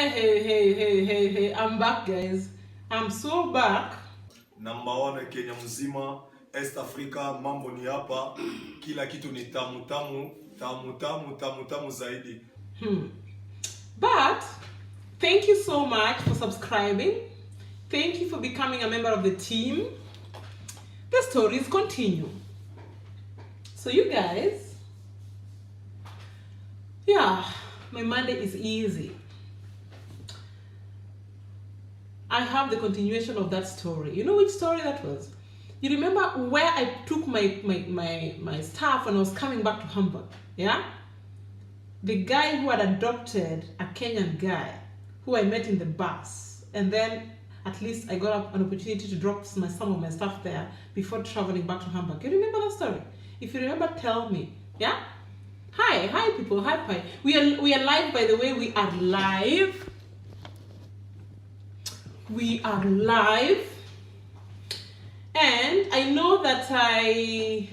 Hey, I'm back, guys. I'm so back. Number one Kenya mzima, East Africa, mambo ni hapa, kila kitu ni tamu zaidi. But thank you so much for subscribing. Thank you for becoming a member of the team. The stories continue. So you guys, my Monday is easy. I have the continuation of that story. You know which story that was? You remember where I took my stuff when I was coming back to Hamburg? Yeah? The guy who had adopted a Kenyan guy who I met in the bus. And then at least I got an opportunity to drop some of my stuff there before traveling back to Hamburg. You remember that story? If you remember, tell me. Yeah? Hi people, hi. We are live, by the way. We are live. We are live, and I know that I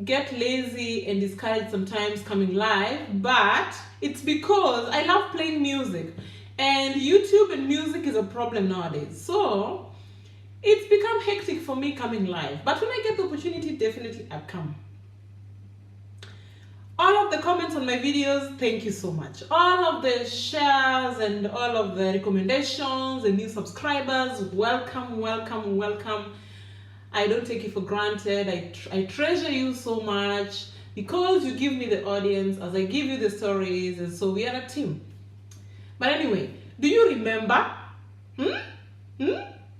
get lazy and discouraged sometimes coming live, but it's because I love playing music, and YouTube and music is a problem nowadays. So it's become hectic for me coming live, but when I get the opportunity, definitely I'll come. All of the comments on my videos, thank you so much. All of the shares and all of the recommendations and new subscribers, welcome. I don't take it for granted. I treasure you so much because you give me the audience as I give you the stories, and so we are a team. But anyway, do you remember?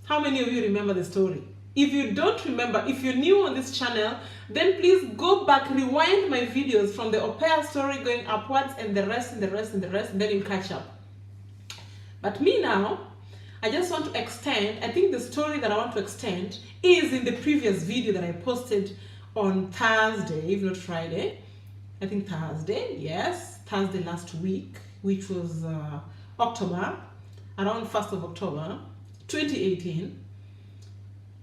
How many of you remember the story? If you don't remember, if you're new on this channel, then please go back, rewind my videos from the au pair story going upwards and the rest, and then you'll catch up. But me now, I just want to extend. I think the story that I want to extend is in the previous video that I posted on Thursday, if not Friday. I think Thursday, yes, Thursday last week, which was October, around 1st of October, 2018.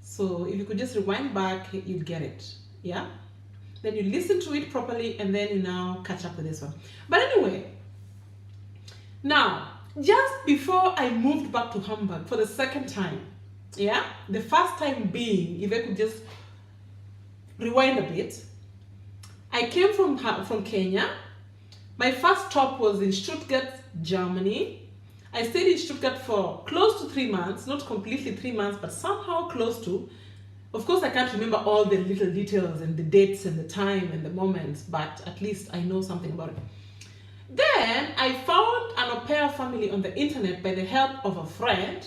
So if you could just rewind back, you'd get it. Yeah? Then you listen to it properly, and then you now catch up with this one. But anyway, now, just before I moved back to Hamburg for the second time, yeah? The first time being, if I could just rewind a bit, I came from Kenya. My first stop was in Stuttgart, Germany. I stayed in Stuttgart for close to 3 months, not completely 3 months, but somehow close to. Of course, I can't remember all the little details and the dates and the time and the moments, but at least I know something about it. Then I found an au pair family on the internet by the help of a friend.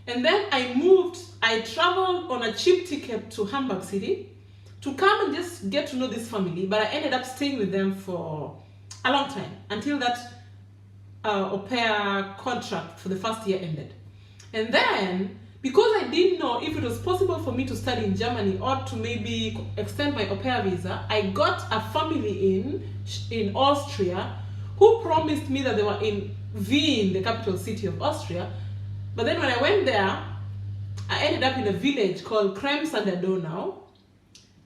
And then I traveled on a cheap ticket to Hamburg City to come and just get to know this family, but I ended up staying with them for a long time until that au pair contract for the first year ended. And then, because I didn't know if it was possible for me to study in Germany or to maybe extend my au pair visa, I got a family in Austria who promised me that they were in Wien, the capital city of Austria. But then when I went there, I ended up in a village called Krems an der Donau,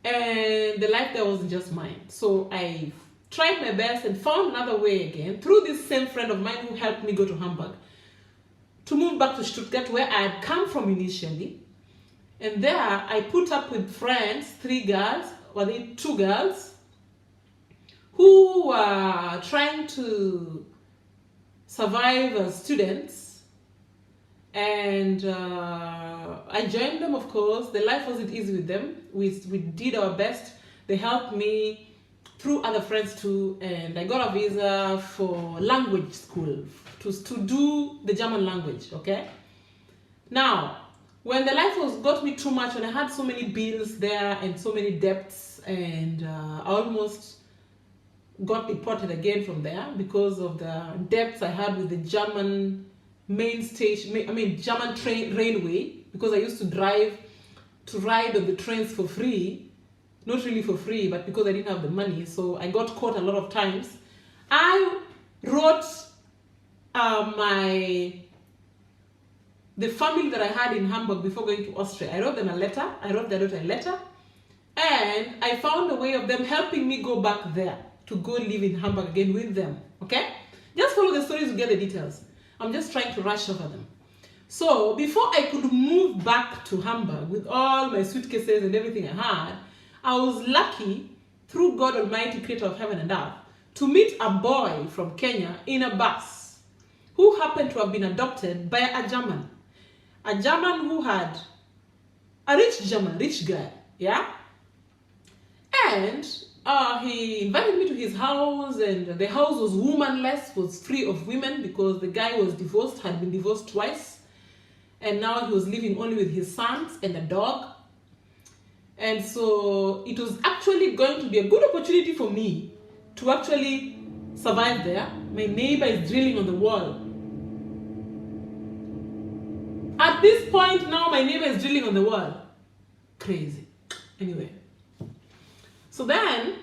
and the life there wasn't just mine. So I tried my best and found another way again through this same friend of mine who helped me go to Hamburg to move back to Stuttgart, where I had come from initially. And there I put up with friends, 2 girls who were trying to survive as students. And I joined them, of course. The life wasn't easy with them. We did our best. They helped me through other friends too, and I got a visa for language school to do the German language, okay? Now, when the life got me too much, when I had so many bills there and so many debts, and I almost got deported again from there because of the debts I had with the German German railway, because I used to ride on the trains for free. Not really for free, but because I didn't have the money, so I got caught a lot of times. I wrote the family that I had in Hamburg before going to Austria. I wrote them a letter. I wrote their daughter a letter, and I found a way of them helping me go back there to go live in Hamburg again with them. Okay, just follow go the stories to get the details. I'm just trying to rush over them. So before I could move back to Hamburg with all my suitcases and everything I had, I was lucky, through God Almighty, creator of heaven and earth, to meet a boy from Kenya in a bus who happened to have been adopted by a German. A German who had a rich guy, yeah? And he invited me to his house, and the house was womanless, was free of women, because the guy was divorced, had been divorced twice, and now he was living only with his sons and a dog. And so it was actually going to be a good opportunity for me to actually survive there. My neighbor is drilling on the wall. At this point now, my neighbor is drilling on the wall. Crazy. Anyway. So then,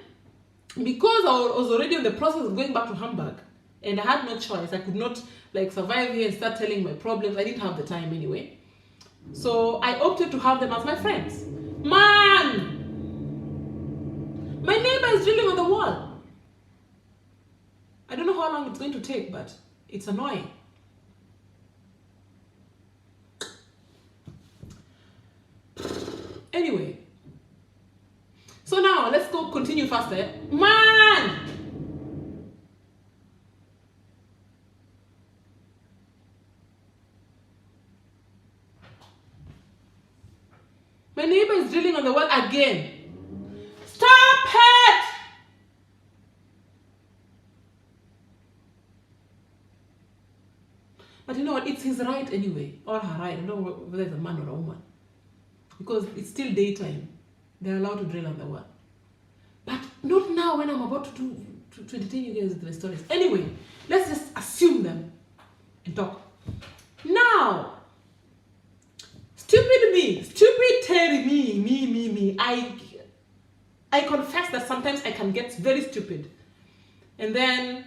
because I was already in the process of going back to Hamburg, and I had no choice, I could not like survive here and start telling my problems. I didn't have the time anyway. So I opted to have them as my friends. Man! My neighbor is drilling on the wall. I don't know how long it's going to take, but it's annoying. Anyway. So now, let's go continue faster. Man! My neighbor is drilling on the wall again. Stop it! But you know what? It's his right anyway. Or her right. I don't know whether it's a man or a woman. Because it's still daytime. They're allowed to drill on the wall. But not now when I'm about to entertain you guys with the stories. Anyway, let's just assume them and talk. Now, stupid me, stupid Terry, me. I confess that sometimes I can get very stupid. And then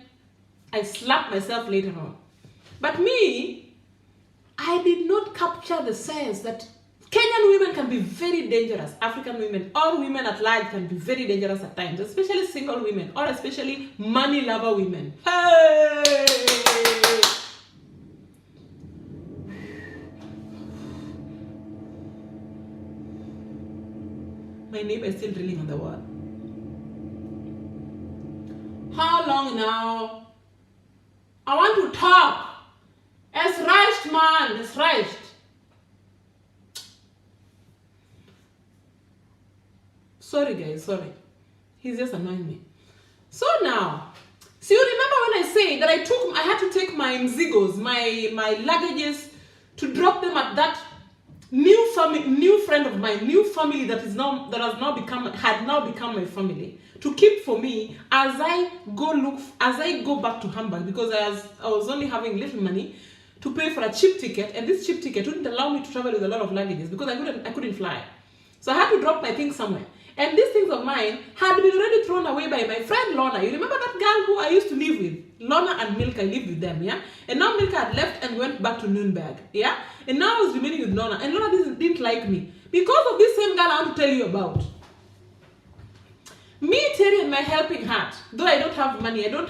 I slap myself later on. But me, I did not capture the sense that Kenyan women can be very dangerous. African women, or women at large, can be very dangerous at times, especially single women, or especially money lover women. Hey! My neighbor is still drilling on the wall. How long now? I want to talk. Es reicht, man. Es reicht. Sorry, guys. Sorry. He's just annoying me. So now, so you remember when I say that I had to take my mzigos, my luggages, to drop them at that new friend of mine, new family had now become my family, to keep for me as I go back to Hamburg, because I was only having little money to pay for a cheap ticket, and this cheap ticket wouldn't allow me to travel with a lot of luggages because I couldn't fly. So I had to drop my things somewhere. And these things of mine had been already thrown away by my friend Lorna. You remember that girl who I used to live with? Lorna and Milka, I lived with them, yeah? And now Milka had left and went back to Nuremberg, yeah? And now I was remaining with Lorna. And Lorna didn't like me because of this same girl I want to tell you about. Me, Terry, and my helping heart, though I don't have money, I don't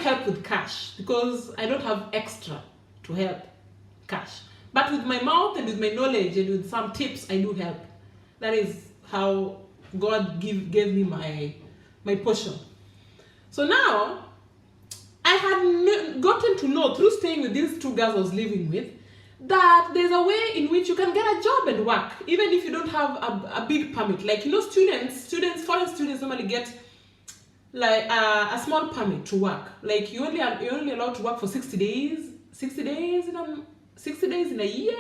help with cash because I don't have extra to help cash. But with my mouth and with my knowledge and with some tips, I do help. That is how God gave me my portion. So now, I had gotten to know through staying with these two girls I was living with that there's a way in which you can get a job and work, even if you don't have a big permit. Like, you know, foreign students normally get like a small permit to work. Like, you're only allowed to work for 60 days in a year,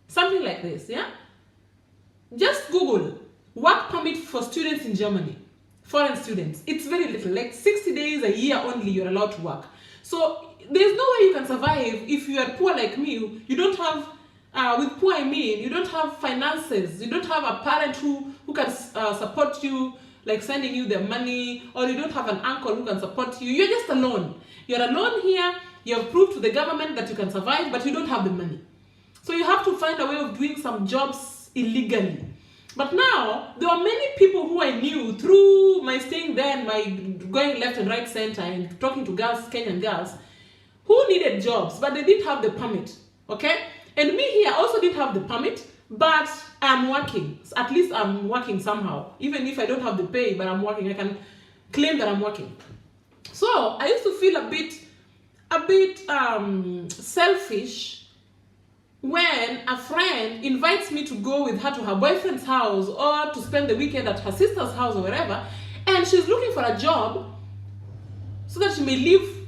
something like this, yeah? Just Google work permit for students in Germany, foreign students. It's very little, like 60 days a year only you're allowed to work. So there's no way you can survive if you are poor like me. You don't have, with poor I mean, you don't have finances. You don't have a parent who can support you, like sending you their money, or you don't have an uncle who can support you. You're just alone. You're alone here. You have proved to the government that you can survive, but you don't have the money. So you have to find a way of doing some jobs illegally. But now, there are many people who I knew through my staying there and my going left and right center and talking to girls, Kenyan girls, who needed jobs, but they didn't have the permit, okay? And me here also didn't have the permit, but I'm working. At least I'm working somehow. Even if I don't have the pay, but I'm working, I can claim that I'm working. So I used to feel a bit selfish when a friend invites me to go with her to her boyfriend's house or to spend the weekend at her sister's house or wherever, and she's looking for a job so that she may leave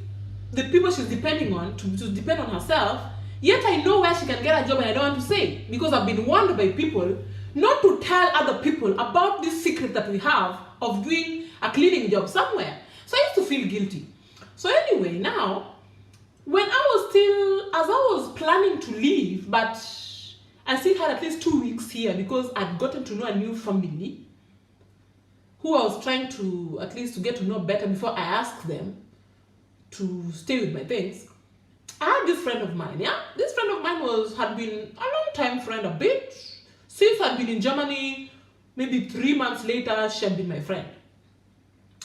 the people she's depending on to depend on herself, yet I know where she can get a job and I don't want to say, because I've been warned by people not to tell other people about this secret that we have of doing a cleaning job somewhere. So I used to feel guilty. So anyway, now, when as I was planning to leave, but I still had at least 2 weeks here because I'd gotten to know a new family who I was trying to at least to get to know better before I asked them to stay with my things. I had this friend of mine, yeah? This friend of mine had been a long time friend, a bit. Since I'd been in Germany, maybe 3 months later, she had been my friend.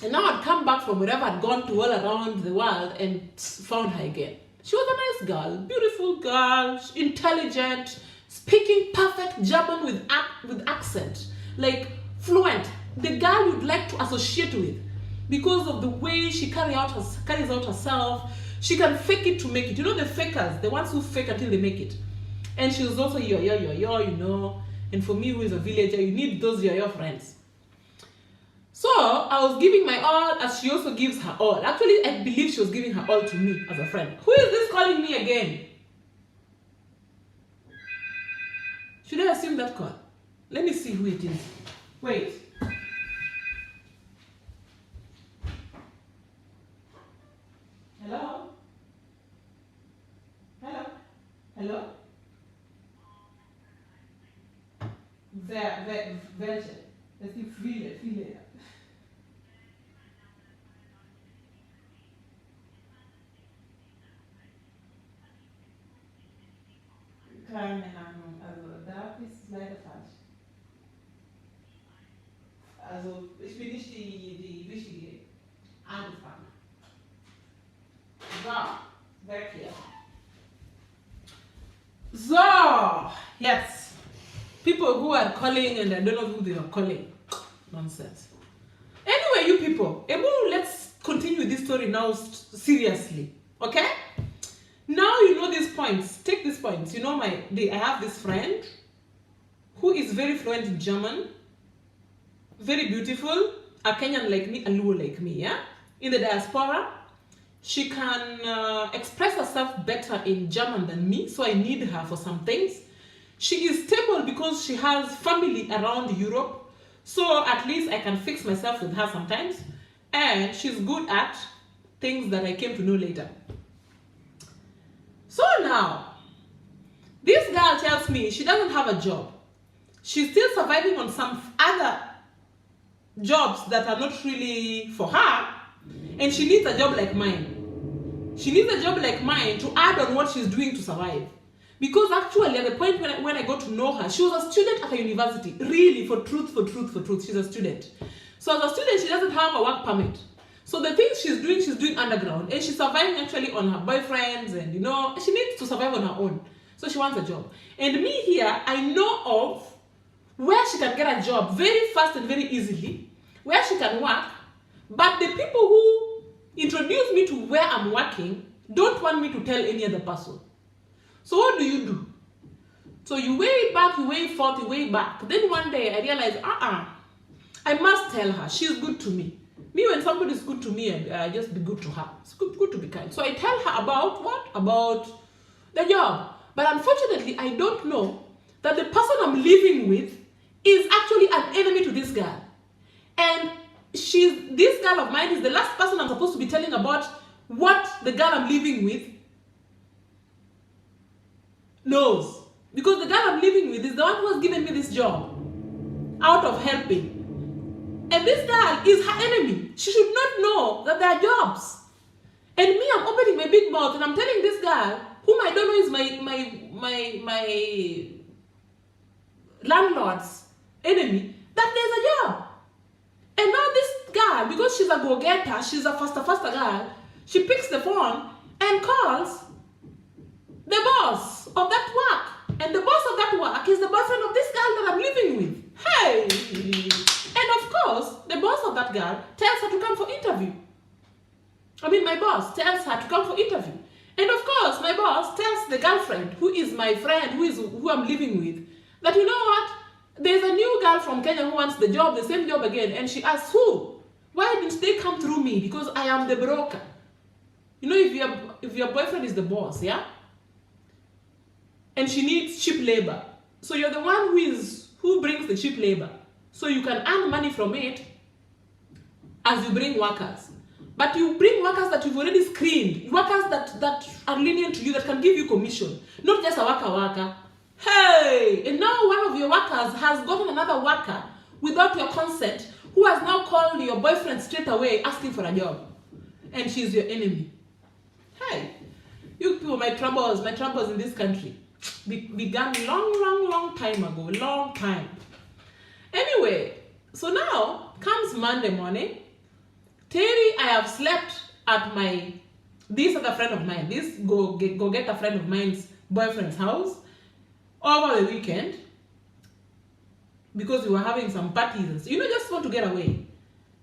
And now I'd come back from wherever I'd gone to all around the world and found her again. She was a nice girl, beautiful girl, intelligent, speaking perfect German with accent, like fluent. The girl you'd like to associate with because of the way she carries out herself. She can fake it to make it. You know the fakers, the ones who fake until they make it. And she was also yo, you know. And for me, who is a villager, you need those yo friends. So I was giving my all as she also gives her all. Actually, I believe she was giving her all to me as a friend. Who is this calling me again? Should I assume that call? Let me see who it is. Wait. Hello? Hello? Hello? Welche? Es gibt viele. Keine Ahnung, also da ist es leider falsch. Also ich bin nicht die richtige Ansprechpartner. So, weg hier. So, jetzt. People who are calling and I don't know who they are calling. Nonsense. Anyway, you people, let's continue this story now seriously. Okay? Now you know these points. Take these points. You know I have this friend who is very fluent in German, very beautiful, a Kenyan like me, a Luo like me, yeah? In the diaspora, she can express herself better in German than me, so I need her for some things. She is stable because she has family around Europe, so at least I can fix myself with her sometimes. And she's good at things that I came to know later. So now, this girl tells me she doesn't have a job. She's still surviving on some other jobs that are not really for her, and she needs a job like mine. She needs a job like mine to add on what she's doing to survive. Because actually, at the point when I got to know her, she was a student at a university. Really, for truth, she's a student. So as a student, she doesn't have a work permit. So the things she's doing underground, and she's surviving actually on her boyfriends, and she needs to survive on her own. So she wants a job. And me here, I know of where she can get a job very fast and very easily, where she can work, but the people who introduce me to where I'm working don't want me to tell any other person. So what do? So you weigh back, you weigh forth, you weigh back. Then one day I realized, I must tell her. She's good to me. Me, when somebody is good to me, I just be good to her. It's good to be kind. So I tell her about what? About the job. But unfortunately, I don't know that the person I'm living with is actually an enemy to this girl. And this girl of mine is the last person I'm supposed to be telling about what the girl I'm living with knows. Because the girl I'm living with is the one who has given me this job out of helping. And this girl is her enemy. She should not know that there are jobs. And me, I'm opening my big mouth and I'm telling this girl, whom I don't know is my landlord's enemy that there's a job. And now this girl, because she's a go-getter, she's a faster girl, she picks the phone and calls the boss of that work. And the boss of that work is the boyfriend of this girl that I'm living with. Hey! And of course, the boss of that girl tells her to come for interview. I mean, my boss tells her to come for interview. And of course, my boss tells the girlfriend, who is my friend, who I'm living with, that you know what? There's a new girl from Kenya who wants the job, the same job again. And she asks, who? Why didn't they come through me? Because I am the broker. You know, if your boyfriend is the boss, yeah? And she needs cheap labor. So you're the one who brings the cheap labor. So you can earn money from it as you bring workers. But you bring workers that you've already screened, workers that are lenient to you, that can give you commission, not just a worker. Hey! And now one of your workers has gotten another worker without your consent, who has now called your boyfriend straight away asking for a job. And she's your enemy. Hey! You people, my troubles in this country began long time ago, long time. Anyway, so now comes Monday morning. Terry, I have slept at this other friend of mine, this go-getter friend of mine's boyfriend's house over the weekend because we were having some parties and so, just want to get away.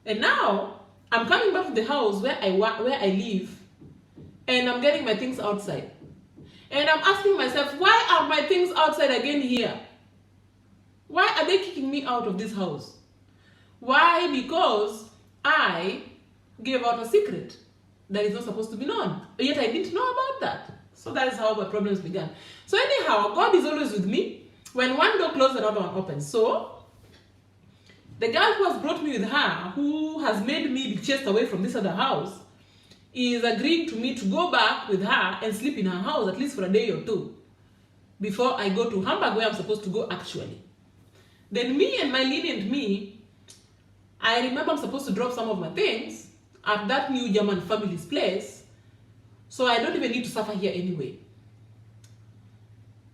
And now I'm coming back to the house where I live, and I'm getting my things outside. And I'm asking myself, why are my things outside again here? Why are they kicking me out of this house? Why? Because I gave out a secret that is not supposed to be known. Yet I didn't know about that. So that is how my problems began. So anyhow, God is always with me. When one door closes, another one opens. So the girl who has brought me with her, who has made me be chased away from this other house, is agreeing to me to go back with her and sleep in her house at least for a day or two before I go to Hamburg, where I'm supposed to go actually. Then me and my lenient me, I remember I'm supposed to drop some of my things at that new German family's place, so I don't even need to suffer here anyway.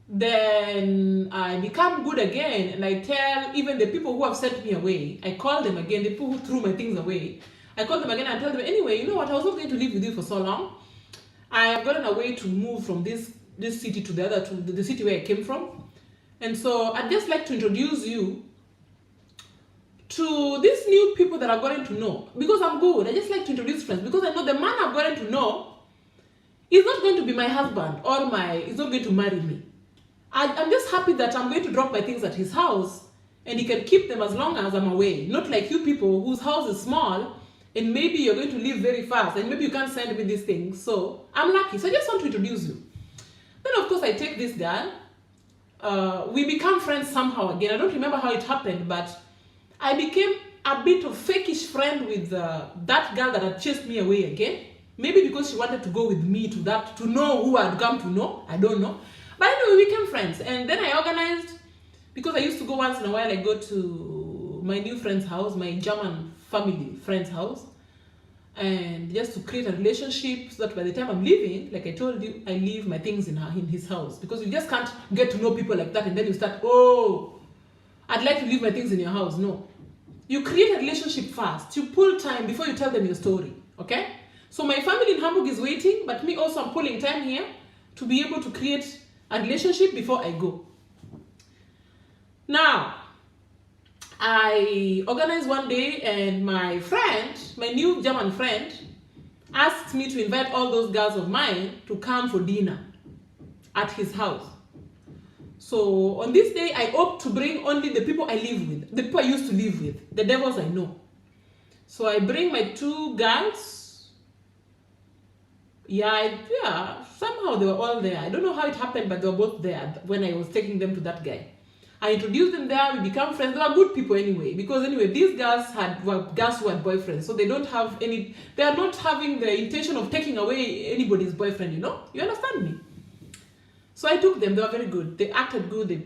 Then I become good again, and I tell even the people who have sent me away, I call them again, the people who threw my things away, I call them again and tell them, anyway, you know what, I was not going to live with you for so long. I have gotten a way to move from this city to the other, to the city where I came from. And so I'd just like to introduce you to these new people that I've gotten to know. Because I'm good, I just like to introduce friends. Because I know the man I've gotten to know is not going to be my husband or is not going to marry me. I'm just happy that I'm going to drop my things at his house and he can keep them as long as I'm away. Not like you people whose house is small and maybe you're going to leave very fast and maybe you can't send me these things. So I'm lucky. So I just want to introduce you. Then of course I take this girl. We become friends somehow again. I don't remember how it happened, but I became a bit of fakish friend with that girl that had chased me away again. Maybe because she wanted to go with me to know who I'd come to know. I don't know. But anyway, we became friends. And then I organized, because I used to go once in a while, I go to my new friend's house, my German family friend's house. And just to create a relationship so that by the time I'm leaving, like I told you, I leave my things in his house. Because you just can't get to know people like that and then you start, oh, I'd like to leave my things in your house. No. You create a relationship fast. You pull time before you tell them your story. Okay? So my family in Hamburg is waiting, but me also I'm pulling time here to be able to create a relationship before I go. Now, I organized one day and my friend, my new German friend, asked me to invite all those girls of mine to come for dinner at his house. So on this day, I opt to bring only the people I live with, the people I used to live with, the devils I know. So I bring my two girls. Yeah, somehow they were all there. I don't know how it happened, but they were both there when I was taking them to that guy. I introduced them there, we become friends. They were good people anyway, because anyway, these girls were girls who had boyfriends, so they don't have they are not having the intention of taking away anybody's boyfriend, you know? You understand me? So I took them, they were very good. They acted good, they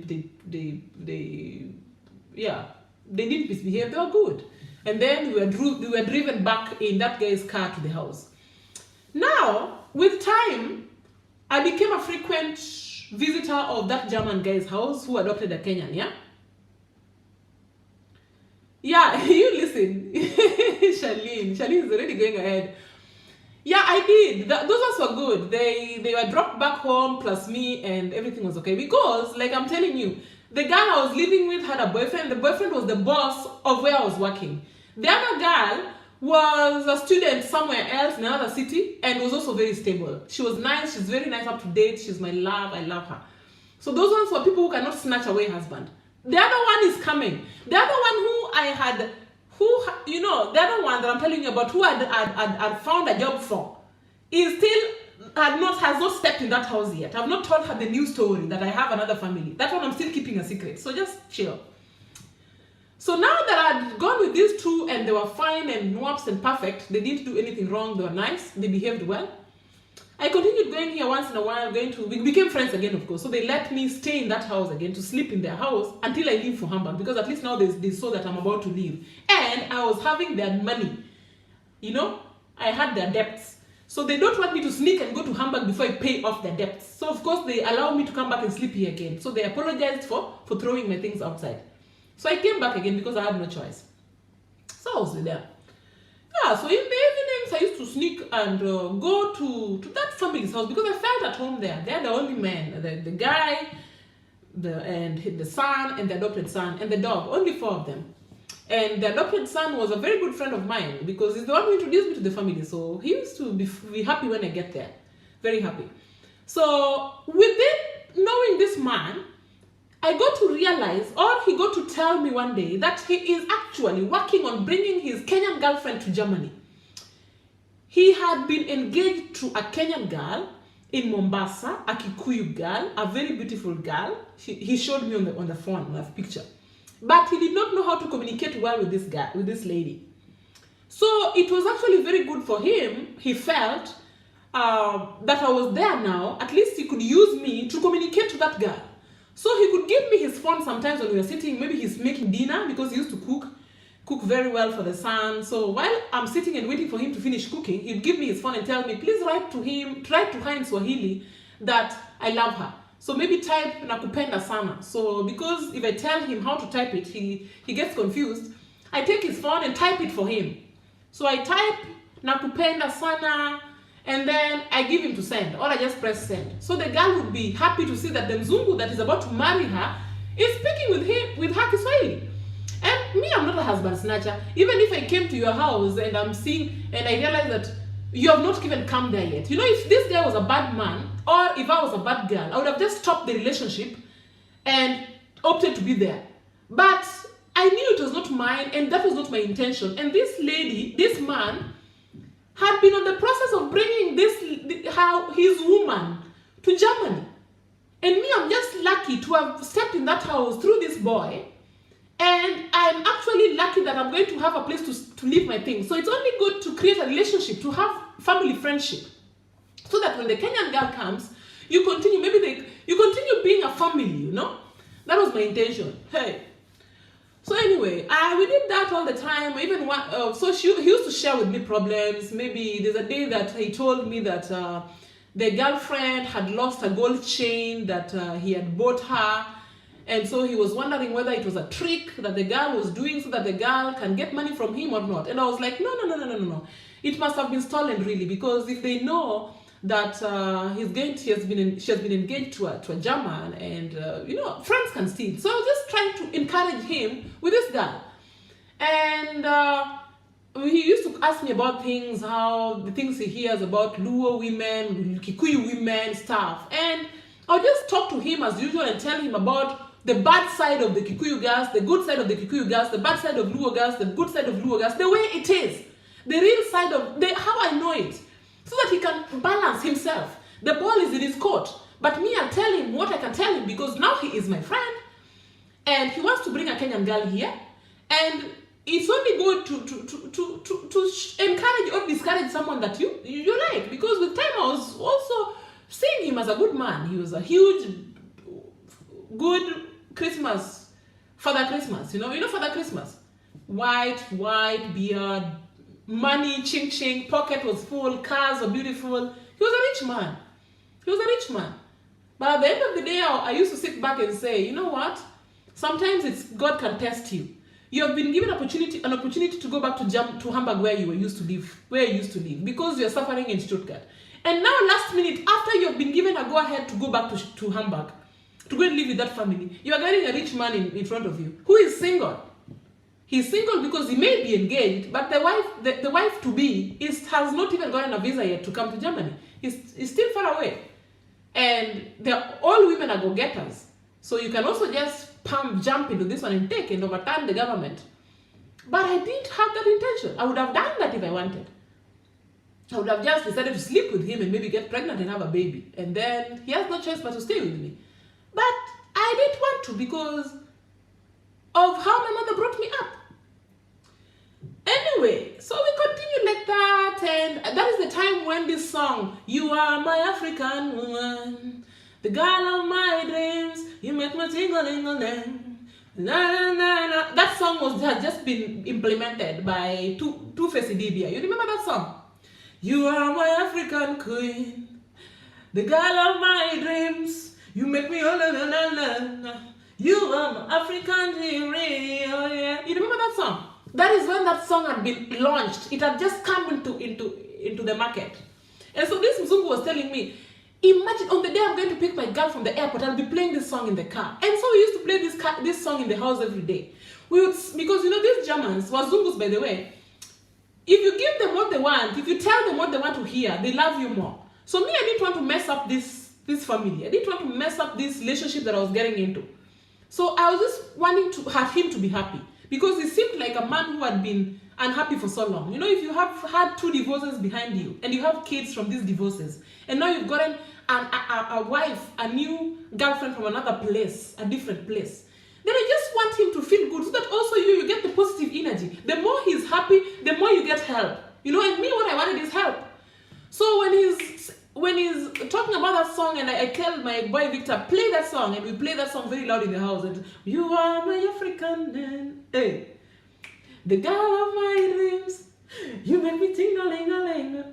didn't misbehave, they were good. And then we were driven back in that guy's car to the house. Now, with time, I became a frequent visitor of that German guy's house who adopted a Kenyan, yeah? Yeah, you listen. Charlene is already going ahead. Yeah, I did. Those ones were good. They were dropped back home plus me, and everything was okay. Because, like I'm telling you, the girl I was living with had a boyfriend. The boyfriend was the boss of where I was working. The other girl was a student somewhere else in another city and was also very stable. She was nice. She's very nice, up to date. She's my love. I love her. So those ones were people who cannot snatch away husband. The other one is coming. The other one who I had, the other one that I'm telling you about, who had found a job for, is still has not stepped in that house yet. I've not told her the new story that I have another family. That one I'm still keeping a secret. So just chill. So now that I'd gone with these two and they were fine and nuaps and perfect, they didn't do anything wrong, they were nice, they behaved well, I continued going here once in a while, we became friends again, of course. So they let me stay in that house again, to sleep in their house until I leave for Hamburg, because at least now they saw that I'm about to leave. And I was having their money. I had their debts. So they don't want me to sneak and go to Hamburg before I pay off their debts. So of course they allow me to come back and sleep here again. So they apologized for throwing my things outside. So I came back again because I had no choice. So I was there. Yeah, so in the evenings I used to sneak and go to that family's house because I felt at home there. They're the only men, the guy, the son, and the adopted son, and the dog. Only 4 of them. And the adopted son was a very good friend of mine because he's the one who introduced me to the family. So he used to be happy when I get there. Very happy. So within knowing this man, I got to realize, or he got to tell me one day, that he is actually working on bringing his Kenyan girlfriend to Germany. He had been engaged to a Kenyan girl in Mombasa, a Kikuyu girl, a very beautiful girl. He showed me on the phone, on that picture. But he did not know how to communicate well with this lady. So it was actually very good for him. He felt that I was there now. At least he could use me to communicate to that girl. So he could give me his phone sometimes when we were sitting. Maybe he's making dinner because he used to cook very well for the son. So while I'm sitting and waiting for him to finish cooking, he'd give me his phone and tell me, please write to her in Swahili that I love her. So maybe type nakupenda sana. So because if I tell him how to type it, he gets confused. I take his phone and type it for him. So I type nakupenda sana, and then I give him to send, or I just press send. So the girl would be happy to see that the Mzungu that is about to marry her is speaking with her Kiswahili. And me, I'm not a husband snatcher. Even if I came to your house and I'm seeing, and I realize that you have not even come there yet. If this guy was a bad man, or if I was a bad girl, I would have just stopped the relationship and opted to be there. But I knew it was not mine, and that was not my intention. And this man, had been on the process of bringing his woman to Germany. And me, I'm just lucky to have stepped in that house through this boy. And I'm actually lucky that I'm going to have a place to leave my things. So it's only good to create a relationship, to have family friendship. So that when the Kenyan girl comes, you continue being a family, That was my intention. Hey. So anyway, we did that all the time. Even he used to share with me problems. Maybe there's a day that he told me that the girlfriend had lost a gold chain that he had bought her, and so he was wondering whether it was a trick that the girl was doing so that the girl can get money from him or not. And I was like, no. It must have been stolen, really, because if they know that she has been engaged to a German, and friends can steal. So I was just trying to encourage him with this girl, and he used to ask me about things, how the things he hears about Luo women, Kikuyu women stuff, and I'll just talk to him as usual and tell him about the bad side of the Kikuyu girls, the good side of the Kikuyu girls, the bad side of Luo girls, the good side of Luo girls, the way it is, the real side of how I know it. So that he can balance himself. The ball is in his court. But me, I'll tell him what I can tell him because now he is my friend. And he wants to bring a Kenyan girl here. And it's only good to encourage or discourage someone that you like. Because with time, I was also seeing him as a good man. He was a huge, good Father Christmas. Father Christmas. White beard, money, ching, pocket was full, cars were beautiful. He was a rich man. But at the end of the day, I used to sit back and say, you know what? Sometimes God can test you. You have been given an opportunity to go back to Hamburg where you used to live, because you are suffering in Stuttgart. And now, last minute, after you have been given a go-ahead to go back to Hamburg, to go and live with that family, you are getting a rich man in front of you who is single. He's single because he may be engaged, but the wife to be has not even gotten a visa yet to come to Germany. He's still far away, and all women are go-getters. So you can also just jump into this one and take and overturn the government. But I didn't have that intention. I would have done that if I wanted. I would have just decided to sleep with him and maybe get pregnant and have a baby. And then he has no choice but to stay with me. But I didn't want to because of how my mother brought me up. Anyway, so we continued like that, and that is the time when this song, "You Are My African Woman, the girl of my dreams, you make me ting-a-ling-a-ling, na-na-na-na." That song had just been implemented by Two-Face Idibia. You remember that song? "You are my African queen, the girl of my dreams, you make me oh-na-na-na-na, you are my African dream, oh yeah." You remember that song? That is when that song had been launched. It had just come into the market. And so this Mzungu was telling me, imagine on the day I'm going to pick my girl from the airport, I'll be playing this song in the car. And so we used to play this song in the house every day. Because these Germans, Wazungus by the way, if you give them what they want, if you tell them what they want to hear, they love you more. So me, I didn't want to mess up this family. I didn't want to mess up this relationship that I was getting into. So I was just wanting to have him to be happy. Because he seemed like a man who had been unhappy for so long. If you have had 2 divorces behind you, and you have kids from these divorces, and now you've gotten a wife, a new girlfriend from another place, a different place, then I just want him to feel good, so that also you get the positive energy. The more he's happy, the more you get help. And me, what I wanted is help. So when he's talking about that song, and I tell my boy Victor, play that song, and we play that song very loud in the house, and "You are my African man, hey, the girl of my dreams, you make me ting-a-ling-a-ling,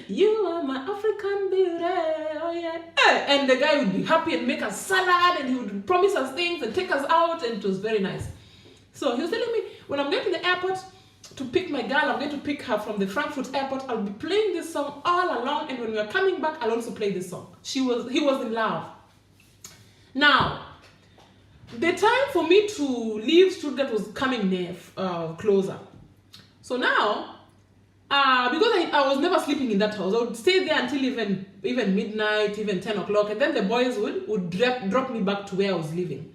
you are my African beauty, oh yeah." And the guy would be happy and make us salad, and he would promise us things and take us out, and it was very nice. So he was telling me, when I'm going to the airport to pick my girl, I'm going to pick her from the Frankfurt airport, I'll be playing this song all along, and when we are coming back, I'll also play this song. He was in love. Now, the time for me to leave Stuttgart was coming near, closer. So now, because I was never sleeping in that house, I would stay there until even midnight, even 10 o'clock, and then the boys would drop me back to where I was living.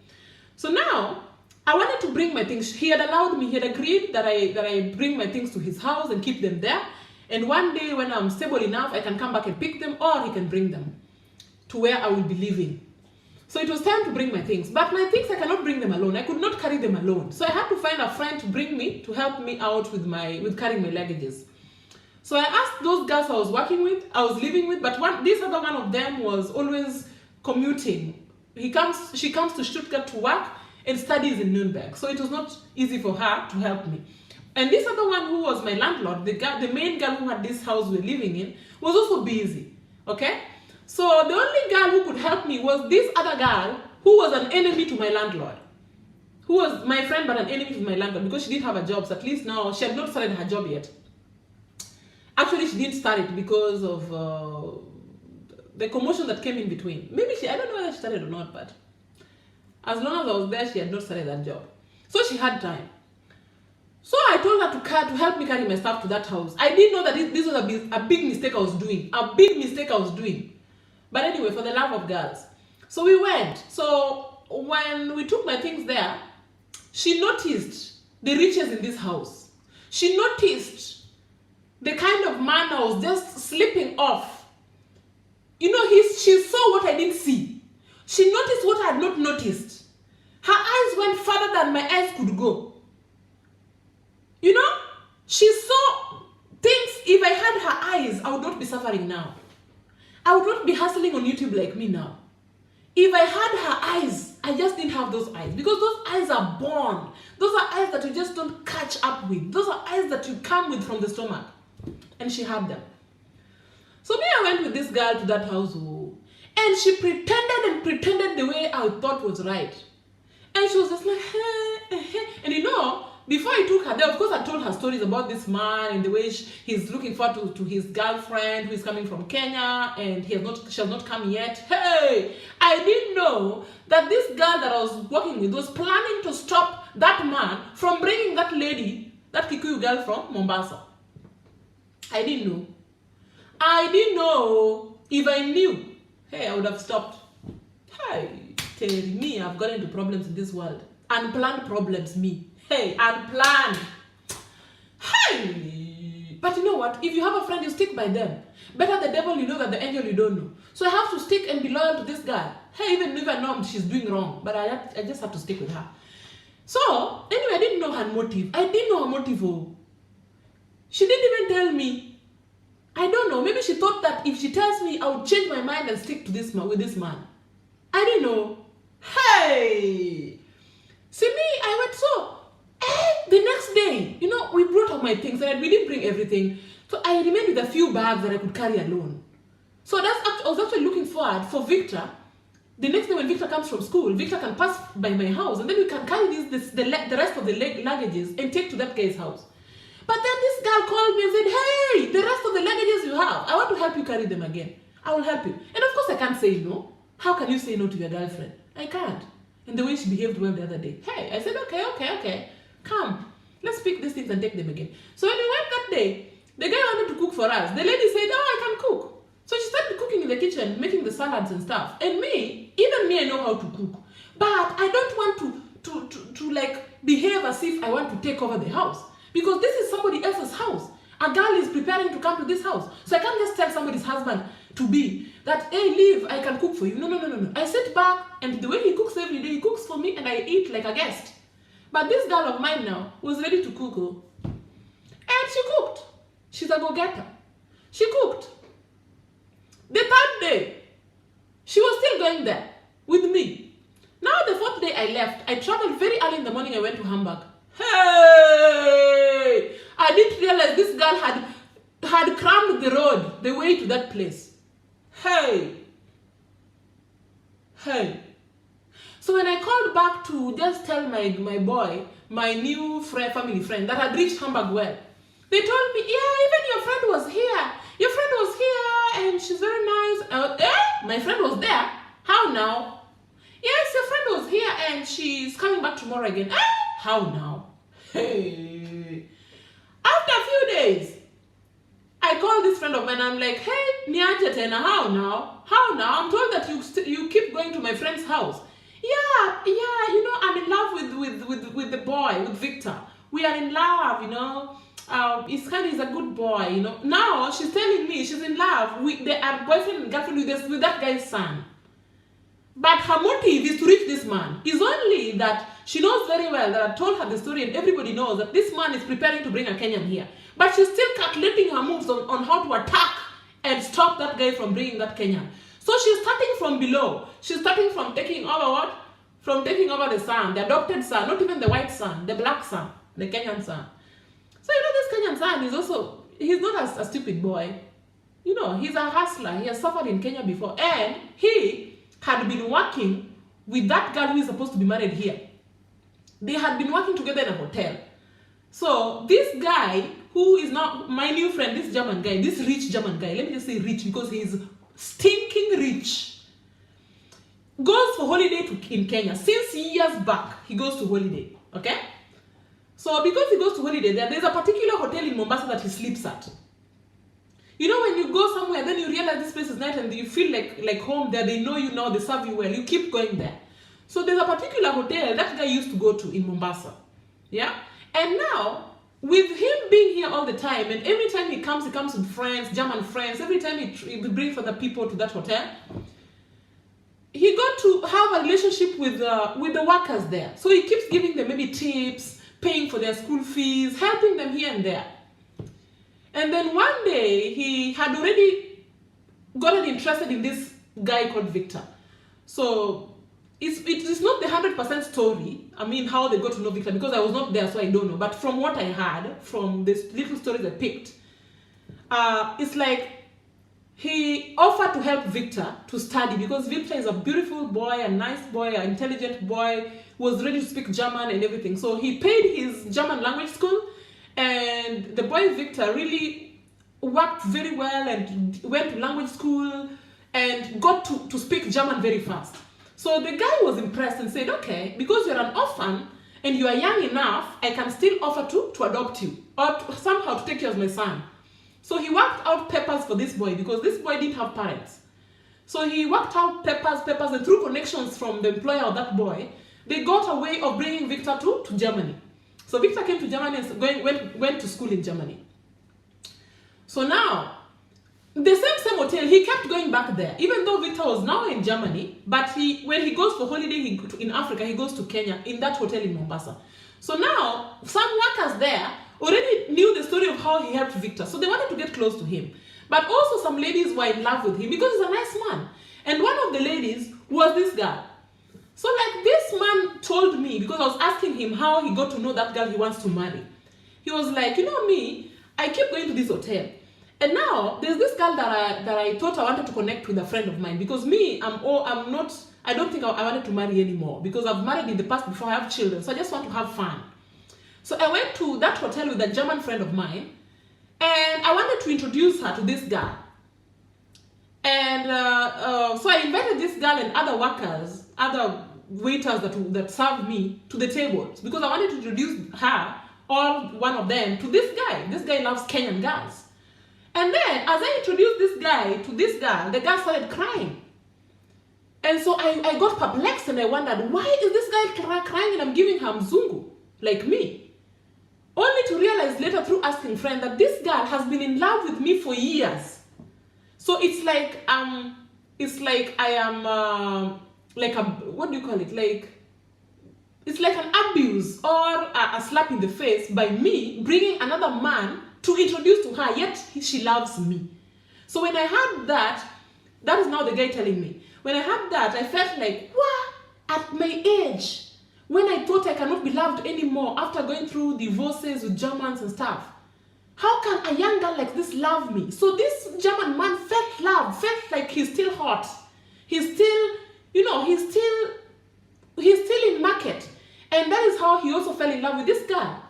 So now, I wanted to bring my things. He had agreed that I bring my things to his house and keep them there. And one day when I'm stable enough, I can come back and pick them, or he can bring them to where I will be living. So it was time to bring my things. But my things, I cannot bring them alone. I could not carry them alone. So I had to find a friend to bring me, to help me out with carrying my luggages. So I asked those girls I was living with, but this other one of them was always commuting. She comes to Stuttgart to work and studies in Nuremberg. So it was not easy for her to help me. And this other one who was my landlord, the main girl who had this house we were living in, was also busy. Okay? So the only girl who could help me was this other girl who was an enemy to my landlord. Who was my friend but an enemy to my landlord, because she didn't have a job. So at least now, she had not started her job yet. Actually, she didn't start it because of the commotion that came in between. Maybe I don't know whether she started or not, but as long as I was there, she had not started that job. So she had time. So I told her to help me carry my stuff to that house. I didn't know that this was a big mistake I was doing. A big mistake I was doing. But anyway, for the love of girls. So we went. So when we took my things there, she noticed the riches in this house. She noticed the kind of man I was just slipping off. She saw what I didn't see. She noticed what I had not noticed. Her eyes went further than my eyes could go. She saw things. If I had her eyes, I would not be suffering now. I would not be hustling on YouTube like me now. If I had her eyes, I just didn't have those eyes. Because those eyes are born. Those are eyes that you just don't catch up with. Those are eyes that you come with from the stomach. And she had them. So me, I went with this girl to that house. And she pretended the way I thought was right. And she was just like, hey. And before he took her there, of course, I told her stories about this man and the way he's looking forward to his girlfriend who is coming from Kenya, and she has not come yet. Hey, I didn't know that this girl that I was working with was planning to stop that man from bringing that lady, that Kikuyu girl from Mombasa. I didn't know. I didn't know. If I knew, hey, I would have stopped. Hey, tell me, I've gotten into problems in this world. Unplanned problems, me. Hey, unplanned. Hey! But you know what? If you have a friend, you stick by them. Better the devil you know than the angel you don't know. So I have to stick and be loyal to this girl. Hey, even if I know she's doing wrong, but I just have to stick with her. So, anyway, I didn't know her motive. I didn't know her motive. Oh. She didn't even tell me. I don't know. Maybe she thought that if she tells me, I would change my mind and stick to this man, with this man. I didn't know. Hey! See me, I went so. The next day, you know, we brought up my things and we didn't bring everything. So I remained with a few bags that I could carry alone. So I was actually looking forward for Victor. The next day when Victor comes from school, Victor can pass by my house and then we can carry the rest of the luggages and take to that guy's house. But then this girl called me and said, hey, the rest of the luggages you have, I want to help you carry them again. I will help you. And of course I can't say no. How can you say no to your girlfriend? I can't. And the way she behaved well the other day. Hey, I said, okay. Come, let's pick these things and take them again. So when we went that day, the guy wanted to cook for us. The lady said, oh, I can cook. So she started cooking in the kitchen, making the salads and stuff. And even me, I know how to cook. But I don't want to like behave as if I want to take over the house. Because this is somebody else's house. A girl is preparing to come to this house. So I can't just tell somebody's husband to be that, hey, leave, I can cook for you. No. I sit back and the way he cooks every day, he cooks for me and I eat like a guest. But this girl of mine now was ready to cook. Oh. And she cooked. She's a go-getter. She cooked. The third day, she was still going there with me. Now the fourth day I left, I traveled very early in the morning, I went to Hamburg. Hey! I didn't realize this girl had crammed the road, the way to that place. Hey! So when I called back to just tell my boy, my new family friend, that had reached Hamburg well, they told me, yeah, even your friend was here. Your friend was here and she's very nice. My friend was there. How now? Yes, your friend was here and she's coming back tomorrow again. How now? Hey. After a few days, I called this friend of mine. I'm like, hey, niaje tena, how now? I'm told that you keep going to my friend's house. Yeah, you know, I'm in love with the boy, with Victor. We are in love, you know. He's a good boy, you know. Now she's telling me she's in love with their boyfriend and girlfriend with that guy's son. But her motive is to reach this man. It's only that she knows very well that I told her the story and everybody knows that this man is preparing to bring a Kenyan here. But she's still calculating her moves on how to attack and stop that guy from bringing that Kenyan. So she's starting from below. She's starting from taking over what? From taking over the son, the adopted son, not even the white son, the black son, the Kenyan son. So you know this Kenyan son he's not a stupid boy. You know, he's a hustler. He has suffered in Kenya before. And he had been working with that girl who is supposed to be married here. They had been working together in a hotel. So this guy, who is not my new friend, this German guy, this rich German guy, let me just say rich because he's stinking rich, goes for holiday in Kenya. Since years back, he goes to holiday, okay? So because he goes to holiday, there's a particular hotel in Mombasa that he sleeps at. You know, when you go somewhere, then you realize this place is nice and you feel like home there. They know you now, they serve you well. You keep going there. So there's a particular hotel that guy used to go to in Mombasa. Yeah? And now, with him being here all the time, and every time he comes with friends, German friends, every time he brings other people to that hotel, he got to have a relationship with the workers there. So he keeps giving them maybe tips, paying for their school fees, helping them here and there. And then one day, he had already gotten interested in this guy called Victor. So it's not the 100% story, I mean, how they got to know Victor, because I was not there, so I don't know. But from what I heard, from this little stories I picked, it's like he offered to help Victor to study because Victor is a beautiful boy, a nice boy, an intelligent boy, was ready to speak German and everything. So he paid his German language school, and the boy Victor really worked very well and went to language school and got to speak German very fast. So the guy was impressed and said, okay, because you're an orphan and you are young enough, I can still offer to adopt you or somehow to take you as my son. So he worked out papers for this boy because this boy didn't have parents. So he worked out papers, and through connections from the employer of that boy, they got a way of bringing Victor to Germany. So Victor came to Germany and went to school in Germany. So now, the same hotel, he kept going back there, even though Victor was now in Germany, but when he goes for holiday in Africa, he goes to Kenya in that hotel in Mombasa. So now, some workers there already knew the story of how he helped Victor, so they wanted to get close to him. But also some ladies were in love with him because he's a nice man. And one of the ladies was this girl. So like this man told me, because I was asking him how he got to know that girl he wants to marry. He was like, you know me, I keep going to this hotel. And now there's this girl that I thought I wanted to connect with a friend of mine, because me, I don't think I wanted to marry anymore because I've married in the past before I have children. So I just want to have fun. So I went to that hotel with a German friend of mine, and I wanted to introduce her to this girl. And so I invited this girl and other workers, other waiters that served me to the tables because I wanted to introduce her, or one of them, to this guy. This guy loves Kenyan girls. And then as I introduced this guy to this girl, the girl started crying. And so I got perplexed and I wondered, why is this guy crying and I'm giving her mzungu, like me? Only to realize later through asking friend that this girl has been in love with me for years. So it's like I am like a, what do you call it? Like, it's like an abuse or a slap in the face by me bringing another man to introduce to her, yet she loves me. So when I heard that, that is now the guy telling me. When I heard that, I felt like, what? At my age, when I thought I cannot be loved anymore after going through divorces with Germans and stuff, how can a young girl like this love me? So this German man felt love, felt like he's still hot. He's still, he's still in market. And that is how he also fell in love with this girl,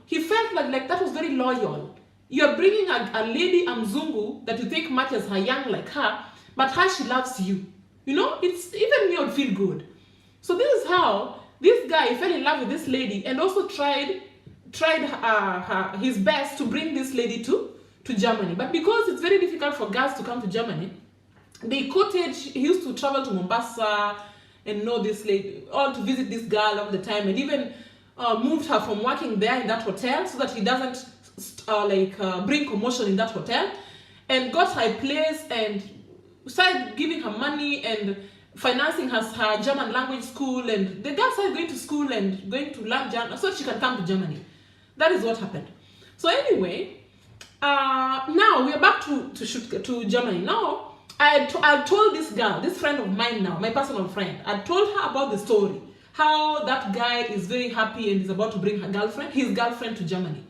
He felt like that was very loyal. You're bringing a lady, a mzungu, that you think matches her young like her, but her, she loves you. It's even me would feel good. So this is how this guy fell in love with this lady and also tried his best to bring this lady to Germany. But because it's very difficult for girls to come to Germany, they courted. He used to travel to Mombasa and know this lady, or to visit this girl all the time, and even moved her from working there in that hotel so that he doesn't bring commotion in that hotel, and got her a place and started giving her money and financing her German language school, and the girl started going to school and going to learn German so she can come to Germany. That is what happened. So anyway, now we are back to Germany. Now I told this girl, this friend of mine now, my personal friend, I told her about the story, how that guy is very happy and is about to bring his girlfriend to Germany.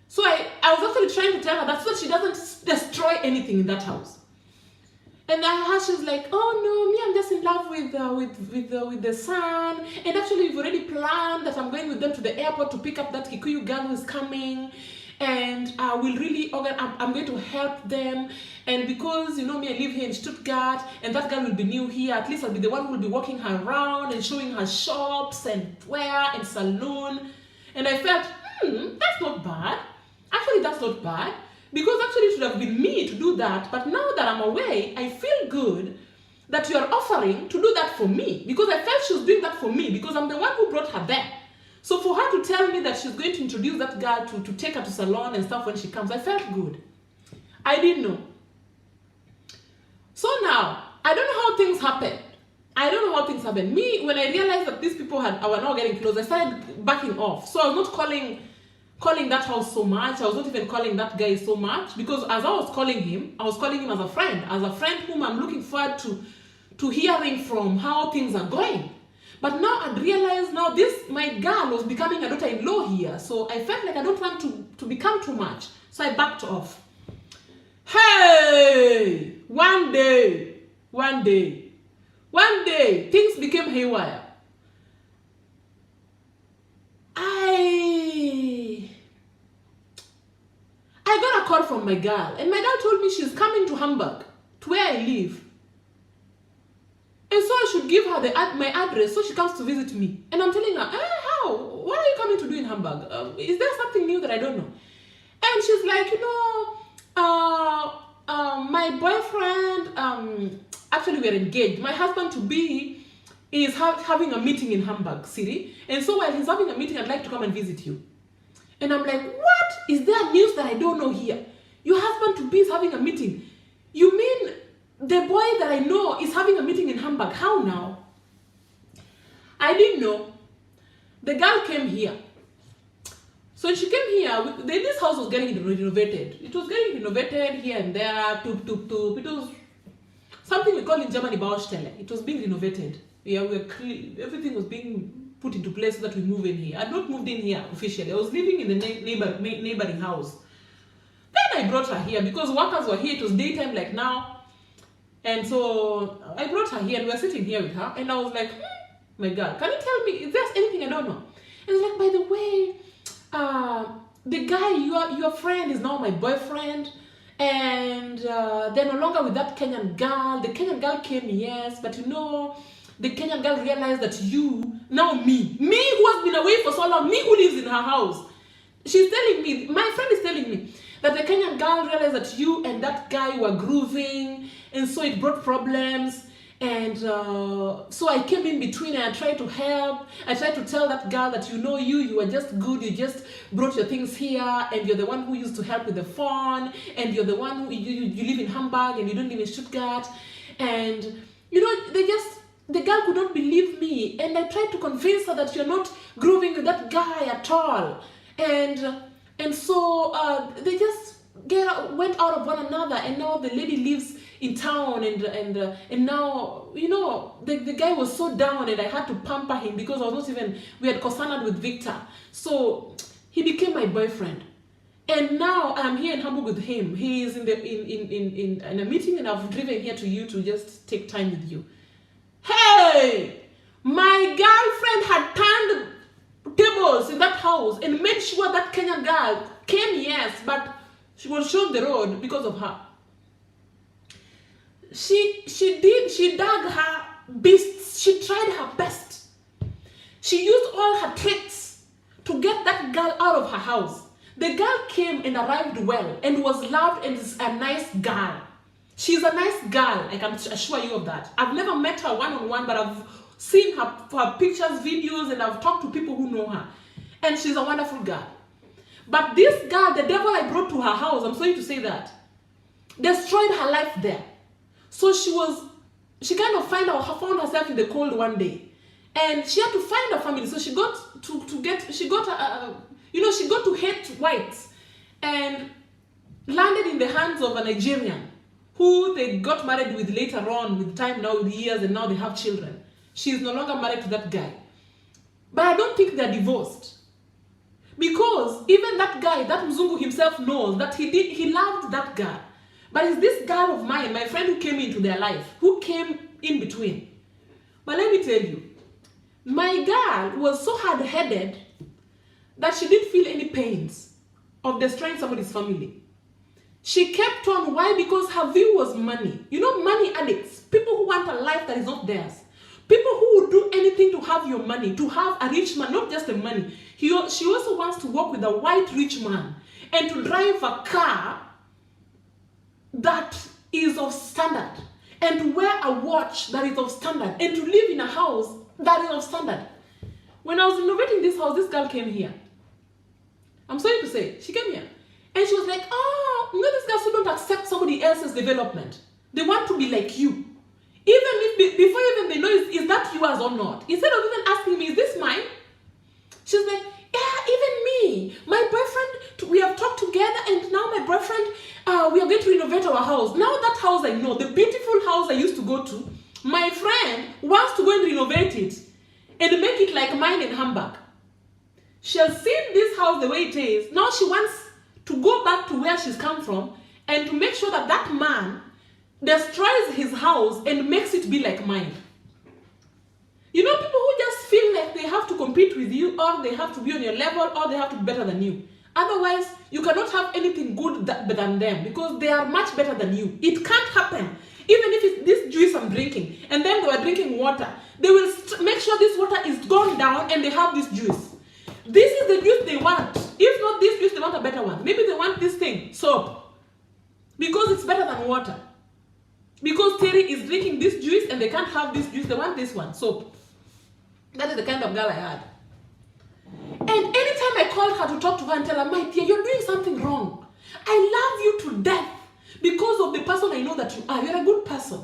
So I was actually trying to tell her that so that she doesn't destroy anything in that house. And she was like, oh no, me, I'm just in love with the son. And actually, we've already planned that I'm going with them to the airport to pick up that Kikuyu girl who's coming. And I'm going to help them. And because, me, I live here in Stuttgart, and that girl will be new here, at least I'll be the one who will be walking her around and showing her shops and wear and salon. And I felt, that's not bad. Actually, that's not bad. Because actually it should have been me to do that, but now that I'm away, I feel good that you are offering to do that for me, because I felt she was doing that for me, because I'm the one who brought her there. So for her to tell me that she's going to introduce that girl to take her to salon and stuff when she comes, I felt good. I didn't know. So now, I don't know how things happen. Me, when I realized that these people were now getting close, I started backing off. So I was not calling that house so much. I was not even calling that guy so much, because as I was calling him as a friend whom I'm looking forward to hearing from how things are going. But now I'd realized my girl was becoming a daughter-in-law here, so I felt like I don't want to become too much, so I backed off. Hey! One day, things became haywire. I got a call from my girl, and my girl told me she's coming to Hamburg, to where I live. And so I should give her my address so she comes to visit me. And I'm telling her, how? What are you coming to do in Hamburg? Is there something new that I don't know? And she's like, my boyfriend, actually we're engaged. My husband-to-be is having a meeting in Hamburg City. And so while he's having a meeting, I'd like to come and visit you. And I'm like, what? Is there news that I don't know here? Your husband-to-be is having a meeting. You mean the boy that I know is having a meeting in Hamburg? How now? I didn't know. The girl came here. So she came here, this house was getting renovated. It was getting renovated here and there, It was something we call in Germany Baustelle. It was being renovated. Yeah, everything was being put into place so that we move in here. I had not moved in here officially. I was living in the neighboring house. Then I brought her here because workers were here. It was daytime like now. And so I brought her here and we were sitting here with her. And I was like, my God, can you tell me, is there anything I don't know? And it's like, by the way, the guy, your friend is now my boyfriend. And they're no longer with that Kenyan girl. The Kenyan girl came, yes, but the Kenyan girl realized that me who has been away for so long, me who lives in her house, she's telling me, my friend is telling me, that the Kenyan girl realized that you and that guy were grooving, and so it brought problems. And so I came in between and I tried to help. I tried to tell that girl that you are just good, you just brought your things here, and you're the one who used to help with the phone, and you're the one who, you live in Hamburg and you don't live in Stuttgart. And the girl could not believe me, and I tried to convince her that you're not grooving with that guy at all. And so they just went out of one another, and now the lady lives in town, and now the guy was so down, and I had to pamper him because we had co-standard with Victor, so he became my boyfriend. And now I'm here in Hamburg with him. He is in a meeting, and I've driven here to you to just take time with you. Hey, my girlfriend had turned tables in that house and made sure that Kenyan girl came, yes, but she was shown the road because of her. She dug her beasts. She tried her best. She used all her tricks to get that girl out of her house. The girl came and arrived well and was loved and is a nice girl. She's a nice girl, I can assure you of that. I've never met her one-on-one, but I've seen her pictures, videos, and I've talked to people who know her. And she's a wonderful girl. But this girl, the devil I brought to her house, I'm sorry to say that, destroyed her life there. So she kind of found herself in the cold one day. And she had to find a family. So she got to hate whites and landed in the hands of a Nigerian who they got married with later on, with time now, with years, and now they have children. She's no longer married to that guy. But I don't think they're divorced. Because even that guy, that Mzungu himself knows that he loved that girl. But it's this girl of mine, my friend, who came into their life, who came in between. But let me tell you, my girl was so hard-headed that she didn't feel any pains of destroying somebody's family. She kept on. Why? Because her view was money. Money addicts, people who want a life that is not theirs. People who would do anything to have your money, to have a rich man, not just the money. She also wants to work with a white rich man and to drive a car that is of standard, and to wear a watch that is of standard, and to live in a house that is of standard. When I was renovating this house, this girl came here. I'm sorry to say, she came here. And she was like, these girls who don't accept somebody else's development. They want to be like you. Even if, before even they know, is that yours or not? Instead of even asking me, is this mine? She's like, yeah, even me. My boyfriend, we have talked together, and now my boyfriend, we are going to renovate our house. Now that house I know, the beautiful house I used to go to, my friend wants to go and renovate it and make it like mine in Hamburg. She has seen this house the way it is. Now she wants to go back to where she's come from and to make sure that that man destroys his house and makes it be like mine. You know, people who just feel like they have to compete with you, or they have to be on your level, or they have to be better than you. Otherwise, you cannot have anything good than them, because they are much better than you. It can't happen. Even if it's this juice I'm drinking, and then they were drinking water, they will make sure this water is gone down and they have this juice. This is the juice they want. If not this juice, they want a better one. Maybe they want this thing, soap, because it's better than water. Because Terry is drinking this juice and they can't have this juice, they want this one, soap. That is the kind of girl I had. And anytime I called her to talk to her and tell her, my dear, you're doing something wrong. I love you to death because of the person I know that you are. You're a good person.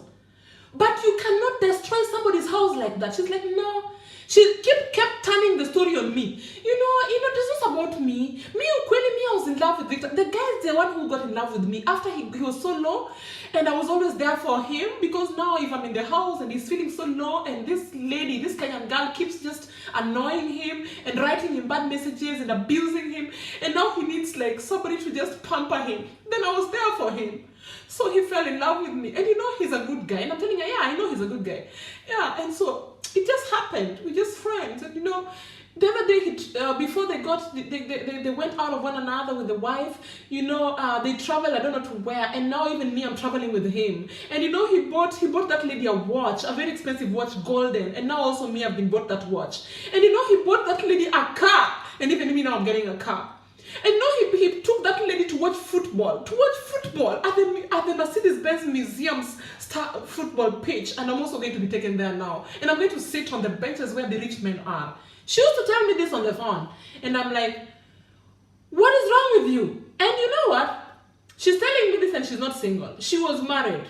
But you cannot destroy somebody's house like that. She's like, no. She kept turning the story on me. You know, this is about me. I was in love with Victor. The guy is the one who got in love with me after he was so low, and I was always there for him, because now if I'm in the house and he's feeling so low, and this lady, this Kenyan girl, keeps just annoying him and writing him bad messages and abusing him, and now he needs like somebody to just pamper him. Then I was there for him. So he fell in love with me, and you know he's a good guy, and I'm telling her, yeah, I know he's a good guy. Yeah, and so it just happened. We're just friends, and you know, the other day, before they went out of one another with the wife, you know, they traveled, I don't know to where, and now even me, I'm traveling with him. And you know, he bought that lady a watch, a very expensive watch, golden, and now also me, I've been bought that watch. And you know, he bought that lady a car, and even me now, I'm getting a car. And now he took that lady to watch football at the Mercedes-Benz Museum's star football pitch, and I'm also going to be taken there now. And I'm going to sit on the benches where the rich men are. She used to tell me this on the phone, and I'm like, what is wrong with you? And you know what? She's telling me this, and she's not single. She was married.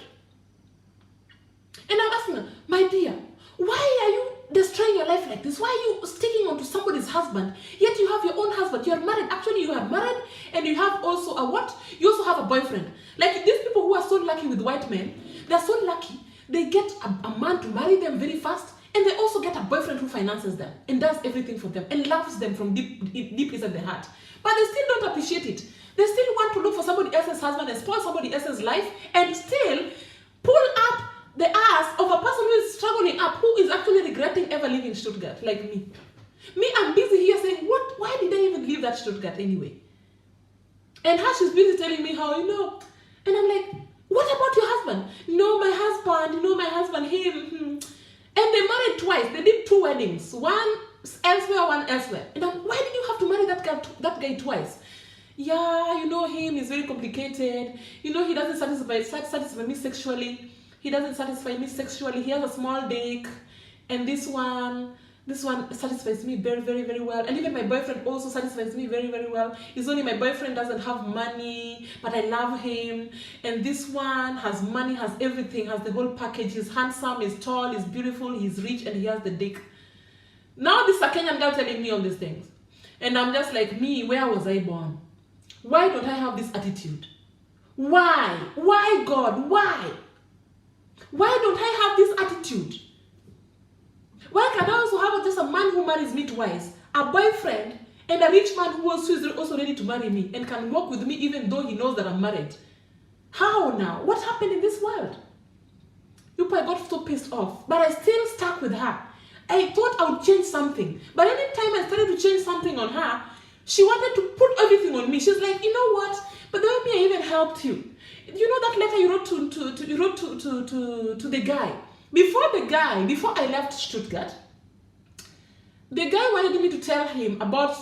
And I'm asking her, my dear, why are you destroying your life like this? Why are you sticking onto somebody's husband, yet you have your own husband? You're married. Actually, you are married, and you have also a what? You also have a boyfriend. Like these people who are so lucky with white men, they're so lucky. They get a man to marry them very fast, and they also get a boyfriend who finances them and does everything for them and loves them from deep inside their heart. But they still don't appreciate it. They still want to look for somebody else's husband and spoil somebody else's life, and still pull up the ass of a person who is struggling up, who is actually regretting ever leaving Stuttgart, like me. Me, I'm busy here saying, why did I even leave that Stuttgart anyway? And her, she's busy telling me how, you know, and I'm like, what about your husband? No, my husband, him. And they married twice. They did 2 weddings. One elsewhere, one elsewhere. And why did you have to marry that guy twice? Yeah, you know him, he's very complicated. You know, he doesn't satisfy me sexually. He has a small dick. And this one satisfies me very, very, very well. And even my boyfriend also satisfies me very, very well. It's only my boyfriend doesn't have money, but I love him. And this one has money, has everything, has the whole package. He's handsome, he's tall, he's beautiful, he's rich, and he has the dick. Now this is a Kenyan girl telling me all these things. And I'm just like, me, where was I born? Why don't I have this attitude? Why? Why, God? Why? Why don't I have this attitude? Why can I also have just a man who marries me twice, a boyfriend, and a rich man who is also ready to marry me and can walk with me even though he knows that I'm married? How now? What happened in this world? I got so pissed off, but I still stuck with her. I thought I would change something, but anytime I started to change something on her, she wanted to put everything on me. She's like, you know what? But the way I even helped you. You know that letter you wrote to the guy? Before I left Stuttgart, the guy wanted me to tell him about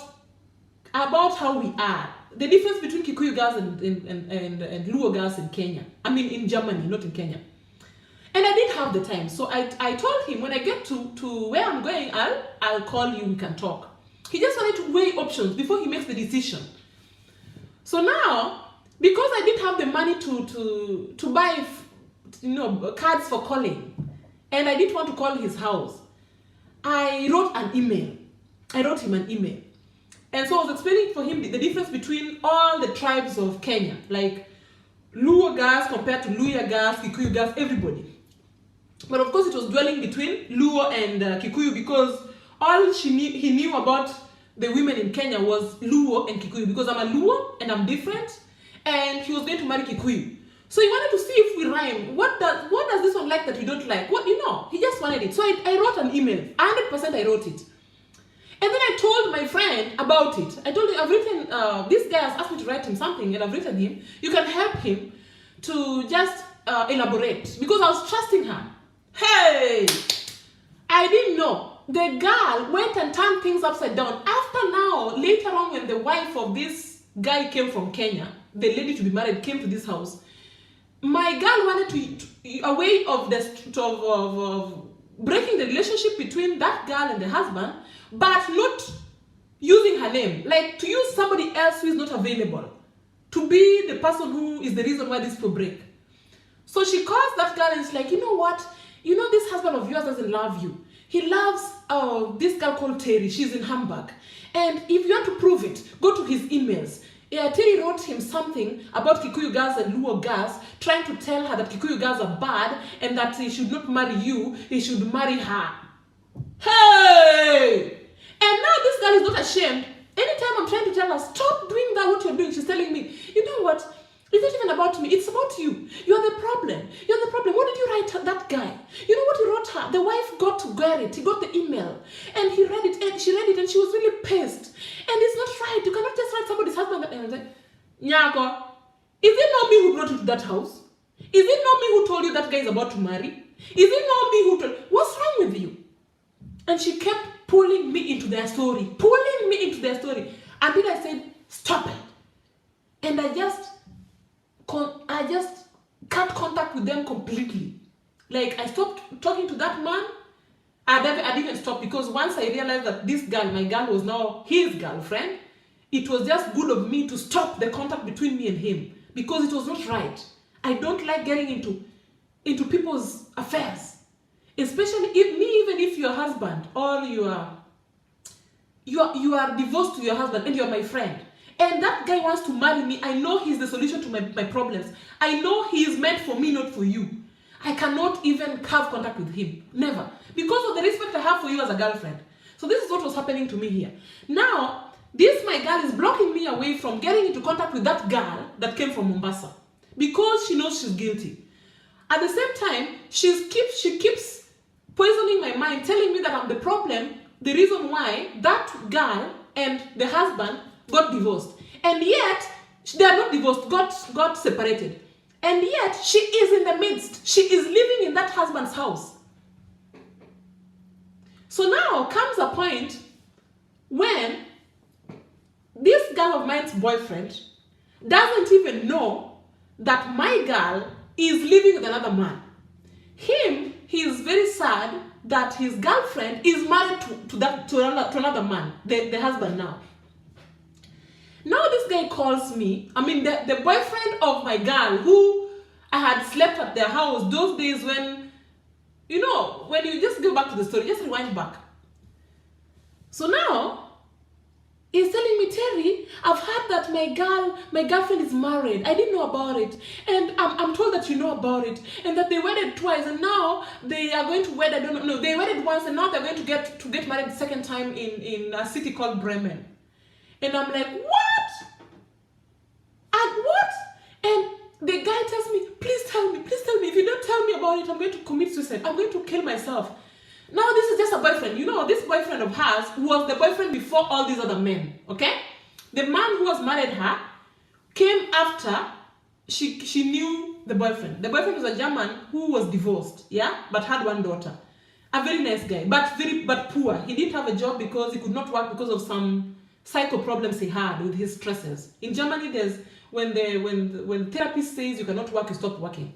how we are. The difference between Kikuyu girls and Luo girls in Kenya. I mean in Germany, not in Kenya. And I didn't have the time. So I told him, when I get to where I'm going, I'll call you, we can talk. He just wanted to weigh options before he makes the decision. So now, because I didn't have the money to buy, cards for calling, and I didn't want to call his house, I wrote him an email. And so I was explaining for him the difference between all the tribes of Kenya, like Luo girls compared to Luya girls, Kikuyu girls, everybody. But of course it was dwelling between Luo and Kikuyu, because all he knew about the women in Kenya was Luo and Kikuyu, because I'm a Luo and I'm different, and he was going to marry Kikuyu. So he wanted to see if we rhyme. What does this one like that you don't like? What, he just wanted it. So I wrote an email. 100% I wrote it. And then I told my friend about it. I told him, I've written, this guy has asked me to write him something, and I've written him. You can help him to just elaborate. Because I was trusting her. Hey! I didn't know. The girl went and turned things upside down. After now, later on, when the wife of this guy came from Kenya, the lady to be married came to this house, my girl wanted to a way of breaking the relationship between that girl and the husband, but not using her name, like to use somebody else who is not available to be the person who is the reason why this will break. So she calls that girl and she's like, you know what? You know this husband of yours doesn't love you. He loves this girl called Terry. She's in Hamburg. And if you want to prove it, go to his emails. Terry wrote him something about Kikuyu girls and Luo girls, trying to tell her that Kikuyu girls are bad and that he should not marry you, he should marry her. Hey! And now this girl is not ashamed. Anytime I'm trying to tell her, stop doing that, what you're doing, she's telling me, you know what? It's not even about me, it's about you. You're the problem. You're the problem. What did you write that guy? You know what you wrote her? The wife got to get it. He got the email. And he read it, and she read it, and she was really pissed. And it's not right. You cannot just write somebody's husband. And I was like, Nyako, is it not me who brought you to that house? Is it not me who told you that guy is about to marry? Is it not me who told... What's wrong with you? And she kept pulling me into their story. Until I said, stop it. And I just cut contact with them completely. Like, I stopped talking to that man. I didn't stop, because once I realized that this girl, my girl, was now his girlfriend, it was just good of me to stop the contact between me and him, because it was not right. I don't like getting into people's affairs, especially even if your husband or you are divorced to your husband and you're my friend. And that guy wants to marry me. I know he's the solution to my problems. I know he is meant for me, not for you. I cannot even have contact with him. Never. Because of the respect I have for you as a girlfriend. So this is what was happening to me here. Now, this my girl is blocking me away from getting into contact with that girl that came from Mombasa. Because she knows she's guilty. At the same time, she keeps poisoning my mind, telling me that I'm the problem, the reason why that girl and the husband got divorced. And yet, they are not divorced, got separated. And yet, she is in the midst. She is living in that husband's house. So now comes a point when this girl of mine's boyfriend doesn't even know that my girl is living with another man. He is very sad that his girlfriend is married to another man, the husband now. Now this guy calls me, the boyfriend of my girl, who I had slept at their house those days when, when you just go back to the story, just rewind back. So now, he's telling me, Terry, I've heard that my girlfriend is married. I didn't know about it. And I'm told that you know about it. And that they wedded twice, and now they are going to wed, I don't know, they wedded once, and now they're going to get married the second time in a city called Bremen. And I'm like, what? And what? And the guy tells me, please tell me. If you don't tell me about it, I'm going to commit suicide. I'm going to kill myself. Now this is just a boyfriend. This boyfriend of hers was the boyfriend before all these other men, okay? The man who has married her came after she knew the boyfriend. The boyfriend was a German who was divorced, yeah? But had one daughter. A very nice guy, but poor. He didn't have a job because he could not work because of some psycho problems he had with his stresses. In Germany, there's when the therapist says you cannot work, you stop working.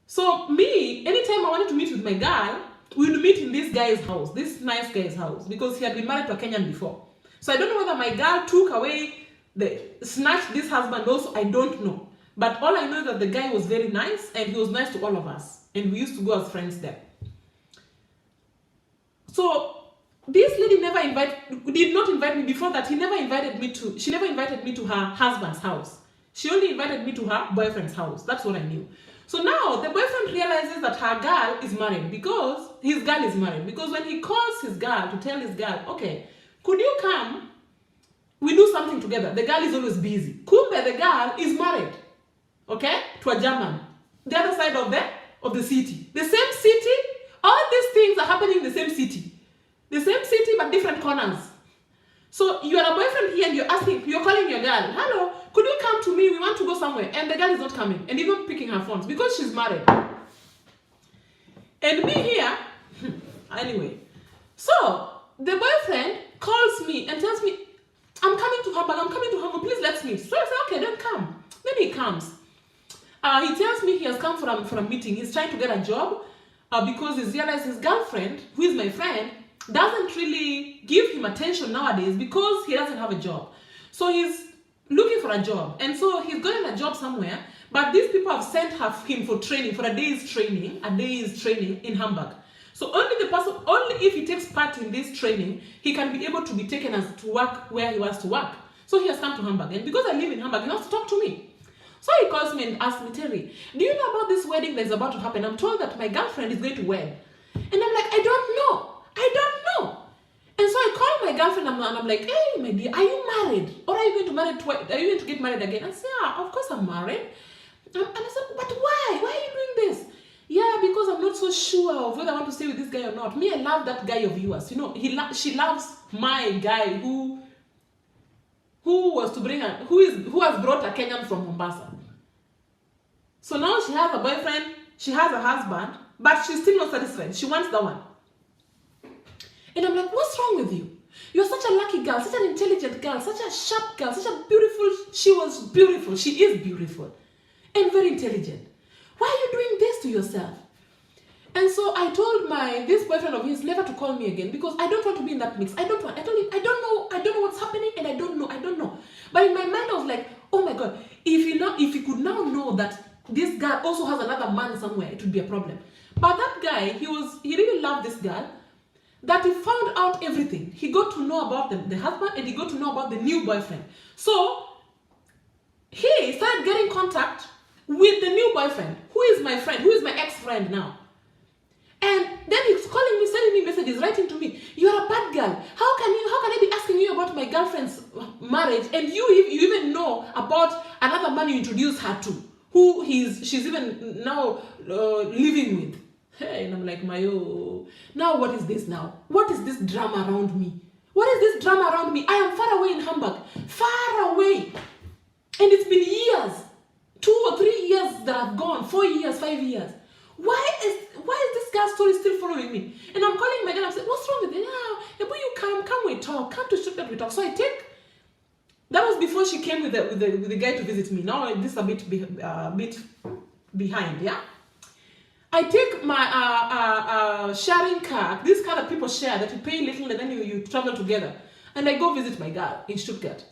So me, anytime I wanted to meet with my girl, we would meet in this guy's house, this nice guy's house, because he had been married to a Kenyan before. So I don't know whether my girl took away, snatched this husband also, I don't know. But all I know is that the guy was very nice, and he was nice to all of us. And we used to go as friends there. So this lady did not invite me before that. She never invited me to her husband's house. She only invited me to her boyfriend's house. That's what I knew. So now the boyfriend realizes that her girl is married because his girl is married. Because when he calls his girl to tell his girl, okay, could you come we do something together. The girl is always busy. Kumbe, the girl is married, okay, to a German. The other side of the city. The same city. All these things are happening in the same city. The same city, but different corners. So you are a boyfriend here and you're calling your girl, hello, could you come to me? We want to go somewhere. And the girl is not coming. And even picking her phones because she's married. And me here, anyway. So the boyfriend calls me and tells me, I'm coming to Hamburg, please let's meet. So I say, okay, then come. Then he comes. He tells me he has come for a meeting. He's trying to get a job because he's realized his girlfriend, who is my friend, doesn't really give him attention nowadays because he doesn't have a job. So he's looking for a job. And so he's gotten a job somewhere, but these people have sent him for training, for a day's training in Hamburg. So only if he takes part in this training, he can be able to be taken to work where he wants to work. So he has come to Hamburg. And because I live in Hamburg, he wants to talk to me. So he calls me and asks me, Terry, do you know about this wedding that's about to happen? I'm told that my girlfriend is going to wed. And I'm like, I don't know. And so I call my girlfriend and I'm like, hey, my dear, are you married? Or are you going to get married again? I said, yeah, of course I'm married. And I said, but why? Why are you doing this? Yeah, because I'm not so sure of whether I want to stay with this guy or not. Me, I love that guy of yours. You know, she loves my guy who was to bring her, who has brought a Kenyan from Mombasa. So now she has a boyfriend, she has a husband, but she's still not satisfied. She wants that one. And I'm like, what's wrong with you? You're such a lucky girl, such an intelligent girl, such a sharp girl, such a beautiful, she is beautiful and very intelligent. Why are you doing this to yourself? And so I told this boyfriend of his never to call me again because I don't want to be in that mix. I don't know what's happening and I don't know. But in my mind I was like, oh my God, if he could now know that this guy also has another man somewhere, it would be a problem. But that guy, he really loved this girl, that he found out everything. He got to know about the husband and he got to know about the new boyfriend. So he started getting contact with the new boyfriend, who is my friend, who is my ex-friend now. And then he's calling me, sending me messages, writing to me, you're a bad girl. How can I be asking you about my girlfriend's marriage and you even know about another man you introduced her to, who she's even now living with. Hey, and I'm like, now what is this now? What is this drama around me? What is this drama around me? I am far away in Hamburg, far away. And it's been years, 2 or 3 years that have gone, 4 years, 5 years. Why is this girl's story still following me? And I'm calling my girl, I'm saying, what's wrong with it? Yeah, but you come we talk, come to Stuttgart we talk. So that was before she came with the guy to visit me. Now this is a bit behind, yeah? I take my sharing car, this car that people share, that you pay little and then you travel together. And I go visit my girl in Stuttgart.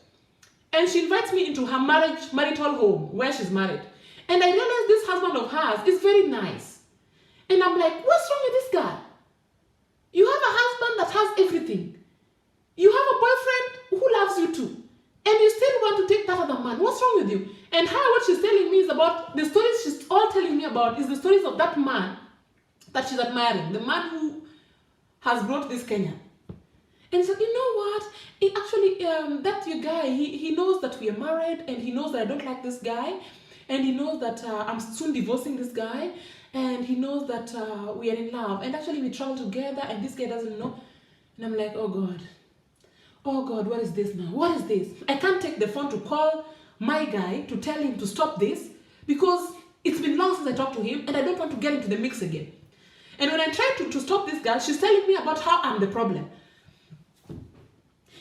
And she invites me into her marital home where she's married. And I realize this husband of hers is very nice. And I'm like, what's wrong with this guy? You have a husband that has everything. You have a boyfriend who loves you too. And you still want to take that other man. What's wrong with you? And what she's telling me is about, the stories she's all telling me about is the stories of that man that she's admiring. The man who has brought this Kenyan. And so, you know what? That your guy, he knows that we are married and he knows that I don't like this guy. And he knows that I'm soon divorcing this guy. And he knows that we are in love. And actually we travel together and this guy doesn't know. And I'm like, oh God, what is this now? What is this? I can't take the phone to call my guy to tell him to stop this because it's been long since I talked to him and I don't want to get into the mix again. And when I try to stop this girl, she's telling me about how I'm the problem.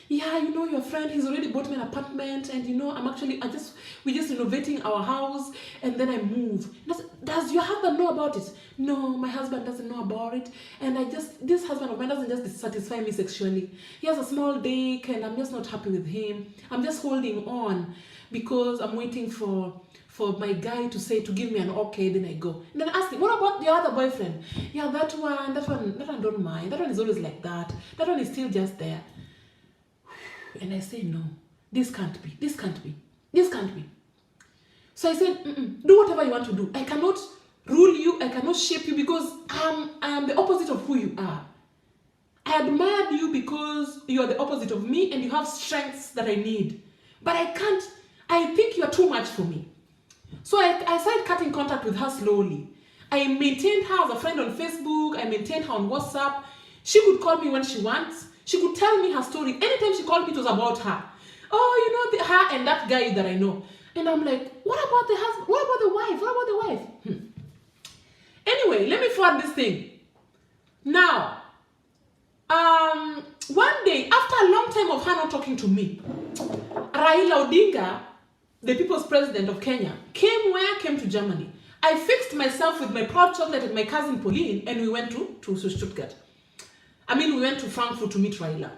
Yeah, you know, your friend, he's already bought me an apartment and you know, we're just renovating our house and then I move. Does your husband know about it? No, my husband doesn't know about it. And this husband of mine doesn't just satisfy me sexually. He has a small dick and I'm just not happy with him. I'm just holding on because I'm waiting for my guy to give me an okay, then I go. And then I ask him, what about the other boyfriend? Yeah, that one don't mind. That one is always like that. That one is still just there. And I say, no, this can't be. So I said, do whatever you want to do. I cannot rule you. I cannot shape you because I am the opposite of who you are. I I admired you because you are the opposite of me and you have strengths that I need. But I think you are too much for me. So I started cutting contact with her slowly. I maintained her as a friend on Facebook. I maintained her on WhatsApp. She could call me when she wants. She could tell me her story. Anytime she called me, it was about her. Oh, you know, her and that guy that I know. And I'm like, what about the husband? What about the wife? What about the wife? Anyway, let me forward this thing. Now, one day, after a long time of her not talking to me, Raila Odinga, the people's president of Kenya, came to Germany. I fixed myself with my proud chocolate and my cousin Pauline, and we went to Stuttgart. We went to Frankfurt to meet Raila.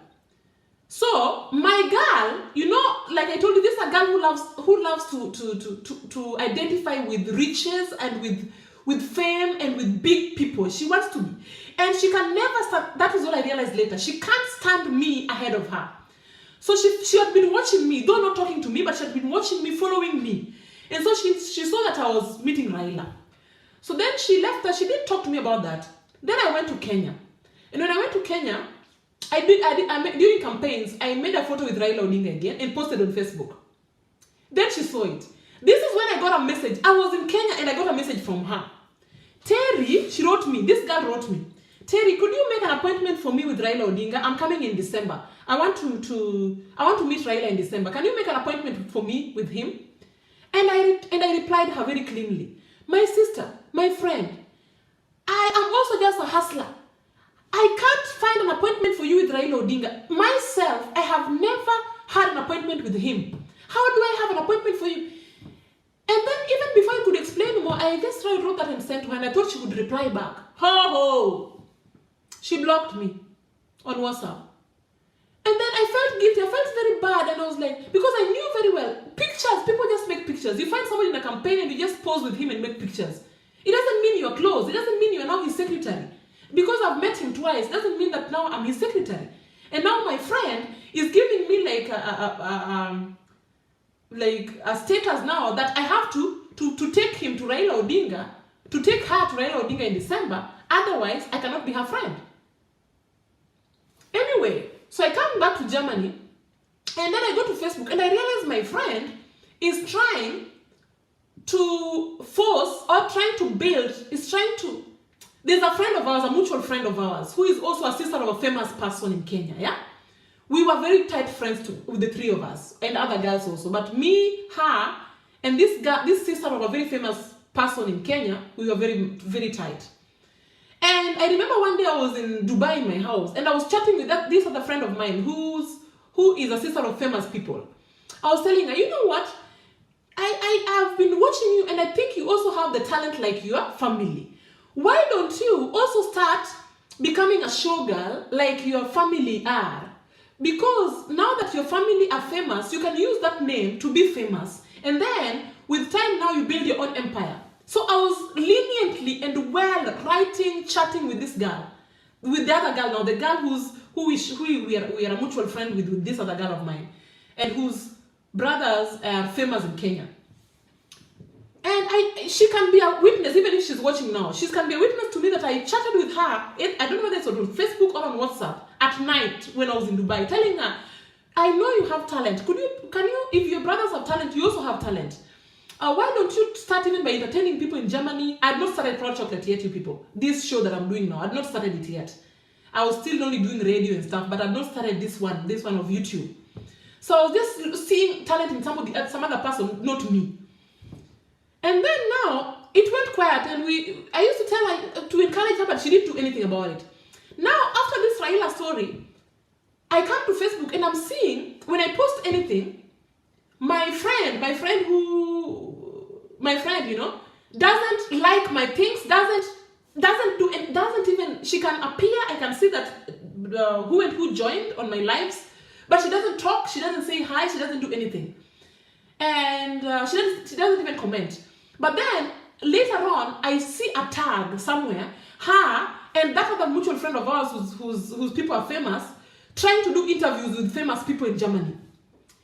So my girl, you know, like I told you, this is a girl who loves to identify with riches and with fame and with big people. She wants to be, and she can never stand. That is what I realized later. She can't stand me ahead of her. So she had been watching me, though not talking to me, but she had been watching me, following me. And so she saw that I was meeting Raila. So then she left her. She didn't talk to me about that. Then I went to Kenya. And when I went to Kenya, during campaigns, I made a photo with Raila Odinga again and posted on Facebook. Then she saw it. This is when I got a message. I was in Kenya and I got a message from her. Terry, she wrote me. This girl wrote me. Terry, could you make an appointment for me with Raila Odinga? I'm coming in December. I want to meet Raila in December. Can you make an appointment for me with him? And I replied her very cleanly. My sister, my friend, I am also just a hustler. I can't find an appointment for you with Raila Odinga. Myself, I have never had an appointment with him. How do I have an appointment for you? And then even before I could explain more, I just wrote that and sent to her, and I thought she would reply back. Ho! She blocked me on WhatsApp. And then I felt guilty. I felt very bad, and I was like, because I knew very well, pictures, people just make pictures. You find somebody in a campaign and you just pose with him and make pictures. It doesn't mean you're close. It doesn't mean you're now his secretary. Because I've met him twice, doesn't mean that now I'm his secretary. And now my friend is giving me like a status now that I have to take him to Raila Odinga, to take her to Raila Odinga in December. Otherwise, I cannot be her friend. Anyway, so I come back to Germany, and then I go to Facebook, and I realize my friend is trying to force or there's a friend of ours, a mutual friend of ours, who is also a sister of a famous person in Kenya, yeah? We were very tight friends with the three of us, and other girls also. But me, her, and this sister of a very famous person in Kenya, we were very, very tight. And I remember one day I was in Dubai in my house, and I was chatting with this other friend of mine who is a sister of famous people. I was telling her, you know what? I've been watching you, and I think you also have the talent like your family. Why don't you also start becoming a showgirl like your family are? Because now that your family are famous, you can use that name to be famous. And then, with time now, you build your own empire. So I was leniently and well chatting with this girl. With the other girl now, the girl who we are a mutual friend with this other girl of mine. And whose brothers are famous in Kenya. And she can be a witness, even if she's watching now. She can be a witness to me that I chatted with her, I don't know whether it's on Facebook or on WhatsApp, at night when I was in Dubai, telling her, I know you have talent. Can you, if your brothers have talent, you also have talent. Why don't you start even by entertaining people in Germany? I had not started Proud Chocolate yet, you people. This show that I'm doing now, I had not started it yet. I was still only doing radio and stuff, but I had not started this one of YouTube. So I was just seeing talent in some other person, not me. And then now, it went quiet, and I used to tell her to encourage her, but she didn't do anything about it. Now, after this Raila story, I come to Facebook, and I'm seeing, when I post anything, my friend, you know, doesn't like my things, doesn't even, she can appear, I can see that who and who joined on my lives, but she doesn't talk, she doesn't say hi, she doesn't do anything. And she doesn't even comment. But then, later on, I see a tag somewhere, her and that other mutual friend of ours whose people are famous, trying to do interviews with famous people in Germany.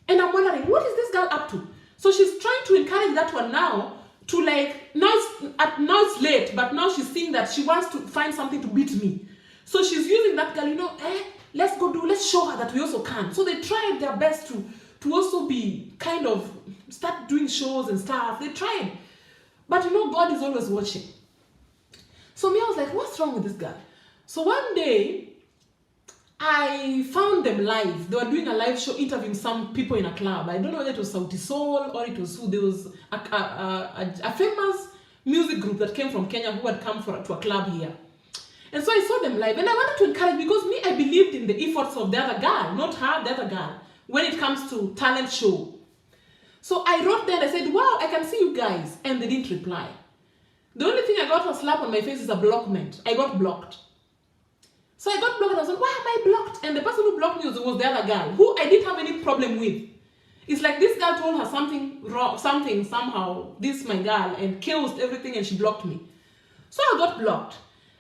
And I'm wondering, what is this girl up to? So she's trying to encourage that one now to now it's late, but now she's seeing that she wants to find something to beat me. So she's using that girl, let's show her that we also can. So they tried their best to also be kind of start doing shows and stuff. They tried. But God is always watching. So me, I was like, what's wrong with this girl? So one day, I found them live. They were doing a live show interviewing some people in a club. I don't know whether it was Sauti Sol or it was who. There was a famous music group that came from Kenya who had come to a club here. And so I saw them live and I wanted to encourage, because me, I believed in the efforts of the other girl, not her, the other girl, when it comes to talent show. So I wrote there and I said, wow, I can see you guys. And they didn't reply. The only thing I got was a slap on my face is a blockment. I got blocked. So I got blocked and I was like, why am I blocked? And the person who blocked me was the other girl, who I didn't have any problem with. It's like this girl told her something wrong, something somehow, this my girl, and chaosed everything and she blocked me. So I got blocked.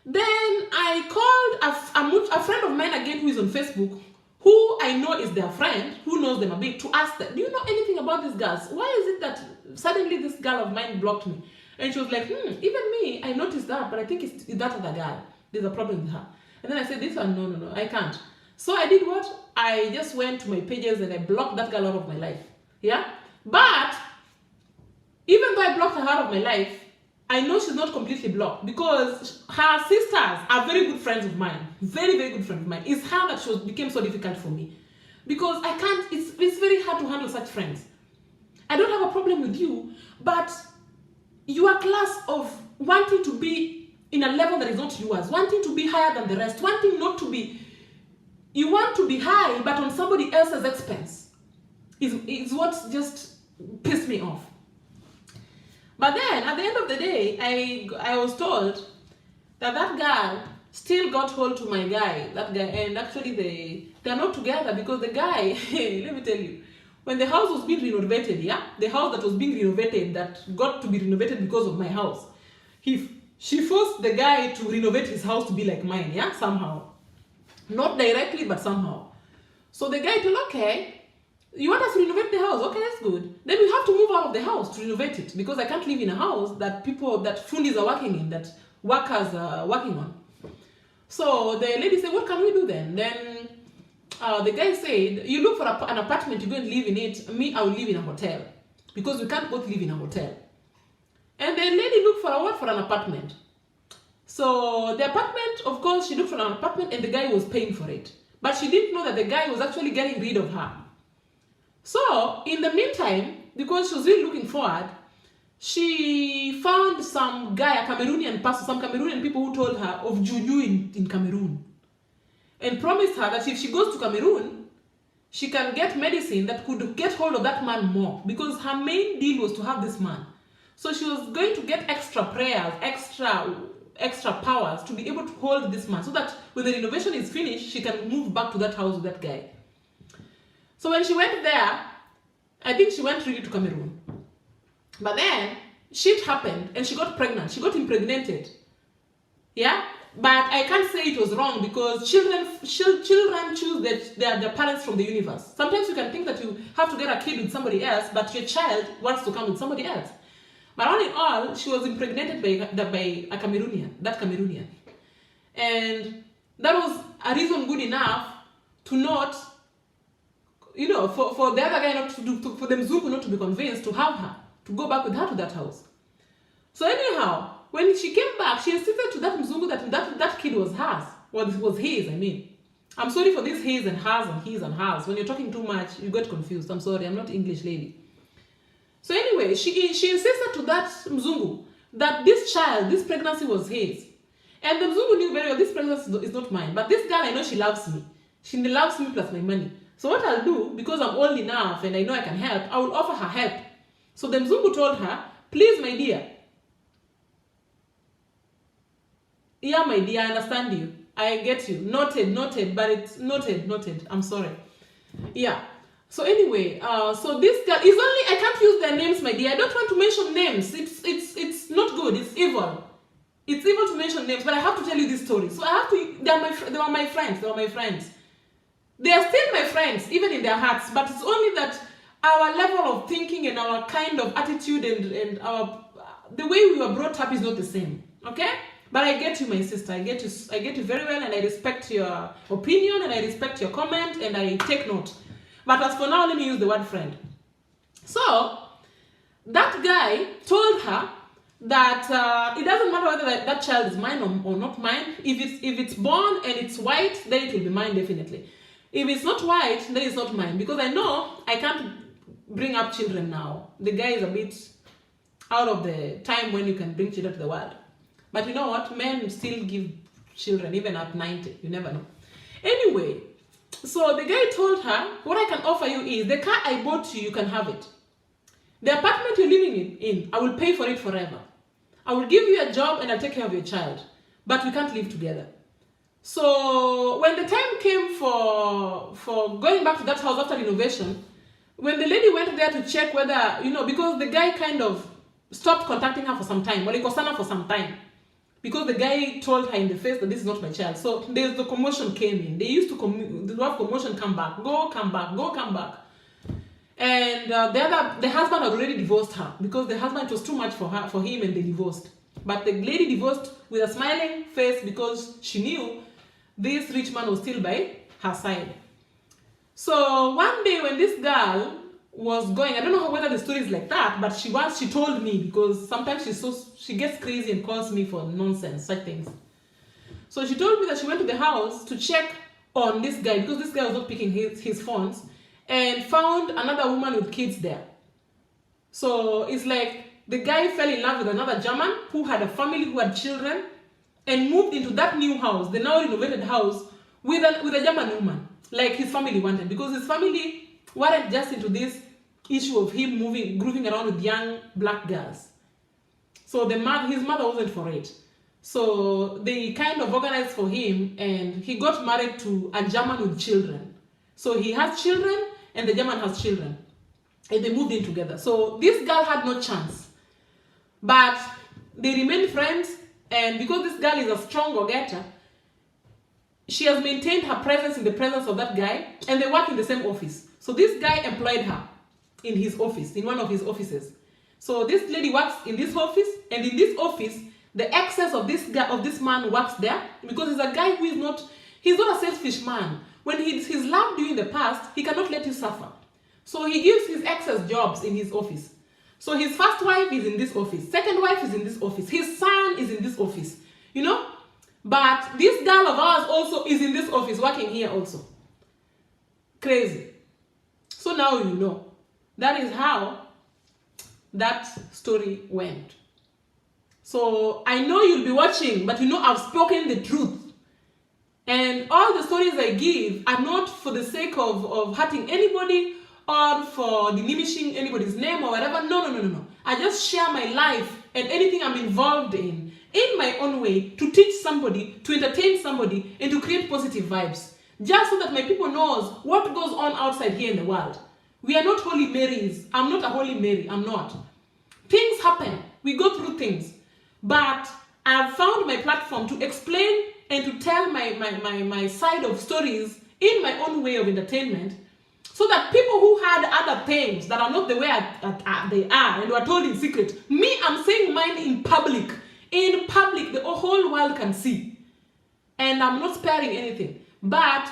Then I called a friend of mine again who is on Facebook, who I know is their friend, who knows them a bit, to ask them, do you know anything about these girls? Why is it that suddenly this girl of mine blocked me? And she was like, even me, I noticed that, but I think it's that other girl. There's a problem with her. And then I said, this one, no, I can't. So I did what? I just went to my pages and I blocked that girl out of my life. Yeah? But, even though I blocked her out of my life, I know she's not completely blocked, because her sisters are very good friends of mine. Very, very good friends of mine. It's her that became so difficult for me. Because I can't, it's very hard to handle such friends. I don't have a problem with you, but your class of wanting to be in a level that is not yours, wanting to be higher than the rest, wanting not to be, you want to be high, but on somebody else's expense, is what just pissed me off. But then, at the end of the day, I was told that girl still got hold to my guy, and actually they're not together, because the guy, let me tell you, when the house was being renovated, the house that was being renovated, that got to be renovated because of my house, she forced the guy to renovate his house to be like mine, somehow. Not directly, but somehow. So the guy told, okay, you want us to renovate the house? Okay, that's good. Then we have to move out of the house to renovate it, because I can't live in a house that fundis are working in, that workers are working on. So the lady said, what can we do then? Then the guy said, you look for an apartment, you go and live in it. Me, I will live in a hotel, because we can't both live in a hotel. And the lady looked for an apartment. So the apartment, of course, she looked for an apartment and the guy was paying for it. But she didn't know that the guy was actually getting rid of her. So, in the meantime, because she was really looking forward, she found some guy, a Cameroonian person, some Cameroonian people who told her of juju in Cameroon. And promised her that if she goes to Cameroon, she can get medicine that could get hold of that man more. Because her main deal was to have this man. So she was going to get extra prayers, extra powers to be able to hold this man, so that when the renovation is finished, she can move back to that house with that guy. So when she went there, I think she went really to Cameroon. But then, shit happened and she got pregnant. She got impregnated. Yeah? But I can't say it was wrong, because children choose their parents from the universe. Sometimes you can think that you have to get a kid with somebody else, but your child wants to come with somebody else. But all in all, she was impregnated by a Cameroonian, that Cameroonian. And that was a reason good enough to not, for the other guy not to do, for the Mzungu not to be convinced to have her, to go back with her to that house. So anyhow, when she came back, she insisted to that Mzungu that kid was hers. Well, it was his, I mean. I'm sorry for this his and hers and his and hers. When you're talking too much, you get confused. I'm sorry, I'm not English lady. So anyway, she insisted to that Mzungu that this pregnancy was his. And the Mzungu knew very well, this pregnancy is not mine. But this girl, I know she loves me. She loves me plus my money. So what I'll do, because I'm old enough and I know I can help, I will offer her help. So the Mzungu told her, please, my dear. Yeah, my dear, I understand you. I get you. Noted, but it's noted. I'm sorry. Yeah. So anyway, so this girl is only, I can't use their names, my dear. I don't want to mention names. It's not good. It's evil. It's evil to mention names, but I have to tell you this story. So I have to, they were my friends. They are still my friends, even in their hearts, but it's only that our level of thinking and our kind of attitude and the way we were brought up is not the same. Okay? But I get you, my sister. I get you very well, and I respect your opinion, and I respect your comment, and I take note. But as for now, let me use the word friend. So that guy told her that it doesn't matter whether that child is mine or not mine. If it's born and it's white, then it will be mine definitely. If it's not white, then it's not mine, because I know I can't bring up children now. The guy is a bit out of the time when you can bring children to the world. But you know what? Men still give children even at 90. You never know. Anyway, so the guy told her, what I can offer you is the car I bought you can have it. The apartment you're living in, I will pay for it forever. I will give you a job and I'll take care of your child. But we can't live together. So when the time came for going back to that house after renovation, when the lady went there to check whether, because the guy kind of stopped contacting her for some time, for some time, because the guy told her in the face that this is not my child. So there's the commotion came in. They used to have commotion, come back, come back. And the husband had already divorced her, because the husband, it was too much for him, and they divorced. But the lady divorced with a smiling face, because she knew this rich man was still by her side. So one day when this girl was going, I don't know whether the story is like that, but she told me, because sometimes she gets crazy and calls me for nonsense, such things. So she told me that she went to the house to check on this guy, because this guy was not picking his phones, and found another woman with kids there. So it's like the guy fell in love with another German who had a family, who had children, and moved into that new house, the now renovated house, with a German woman, like his family wanted, because his family weren't just into this issue of him grooving around with young black girls. So his mother wasn't for it. So they kind of organized for him, and he got married to a German with children. So he has children, and the German has children. And they moved in together. So this girl had no chance. But they remained friends, and because this girl is a strong go-getter, she has maintained her presence in the presence of that guy, and they work in the same office. So this guy employed her in his office, in one of his offices. So this lady works in this office, and in this office, the excess of this man works there, because he's a guy who he's not a selfish man. When he's loved you in the past, he cannot let you suffer. So he gives his excess jobs in his office. So his first wife is in this office, second wife is in this office, his son is in this office, But this girl of ours also is in this office, working here also. Crazy. So now you know. That is how that story went. So I know you'll be watching, but I've spoken the truth. And all the stories I give are not for the sake of hurting anybody or for diminishing anybody's name or whatever. No. I just share my life and anything I'm involved in my own way, to teach somebody, to entertain somebody, and to create positive vibes. Just so that my people knows what goes on outside here in the world. We are not Holy Marys. I'm not a Holy Mary. I'm not. Things happen. We go through things. But I've found my platform to explain and to tell my side of stories in my own way of entertainment, so that people who had other things that are not the way they are and were told in secret, I'm saying mine in public. In public, the whole world can see. And I'm not sparing anything. But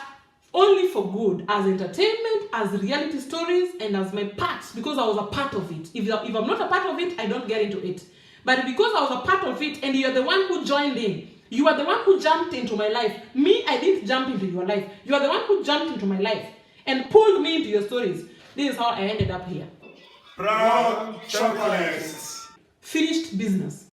only for good, as entertainment, as reality stories, and as my part, because I was a part of it. If I'm not a part of it, I don't get into it. But because I was a part of it, and you're the one who joined in, you are the one who jumped into my life. I didn't jump into your life. You are the one who jumped into my life and pulled me into your stories. This is how I ended up here. Proud chocolates. Finished business.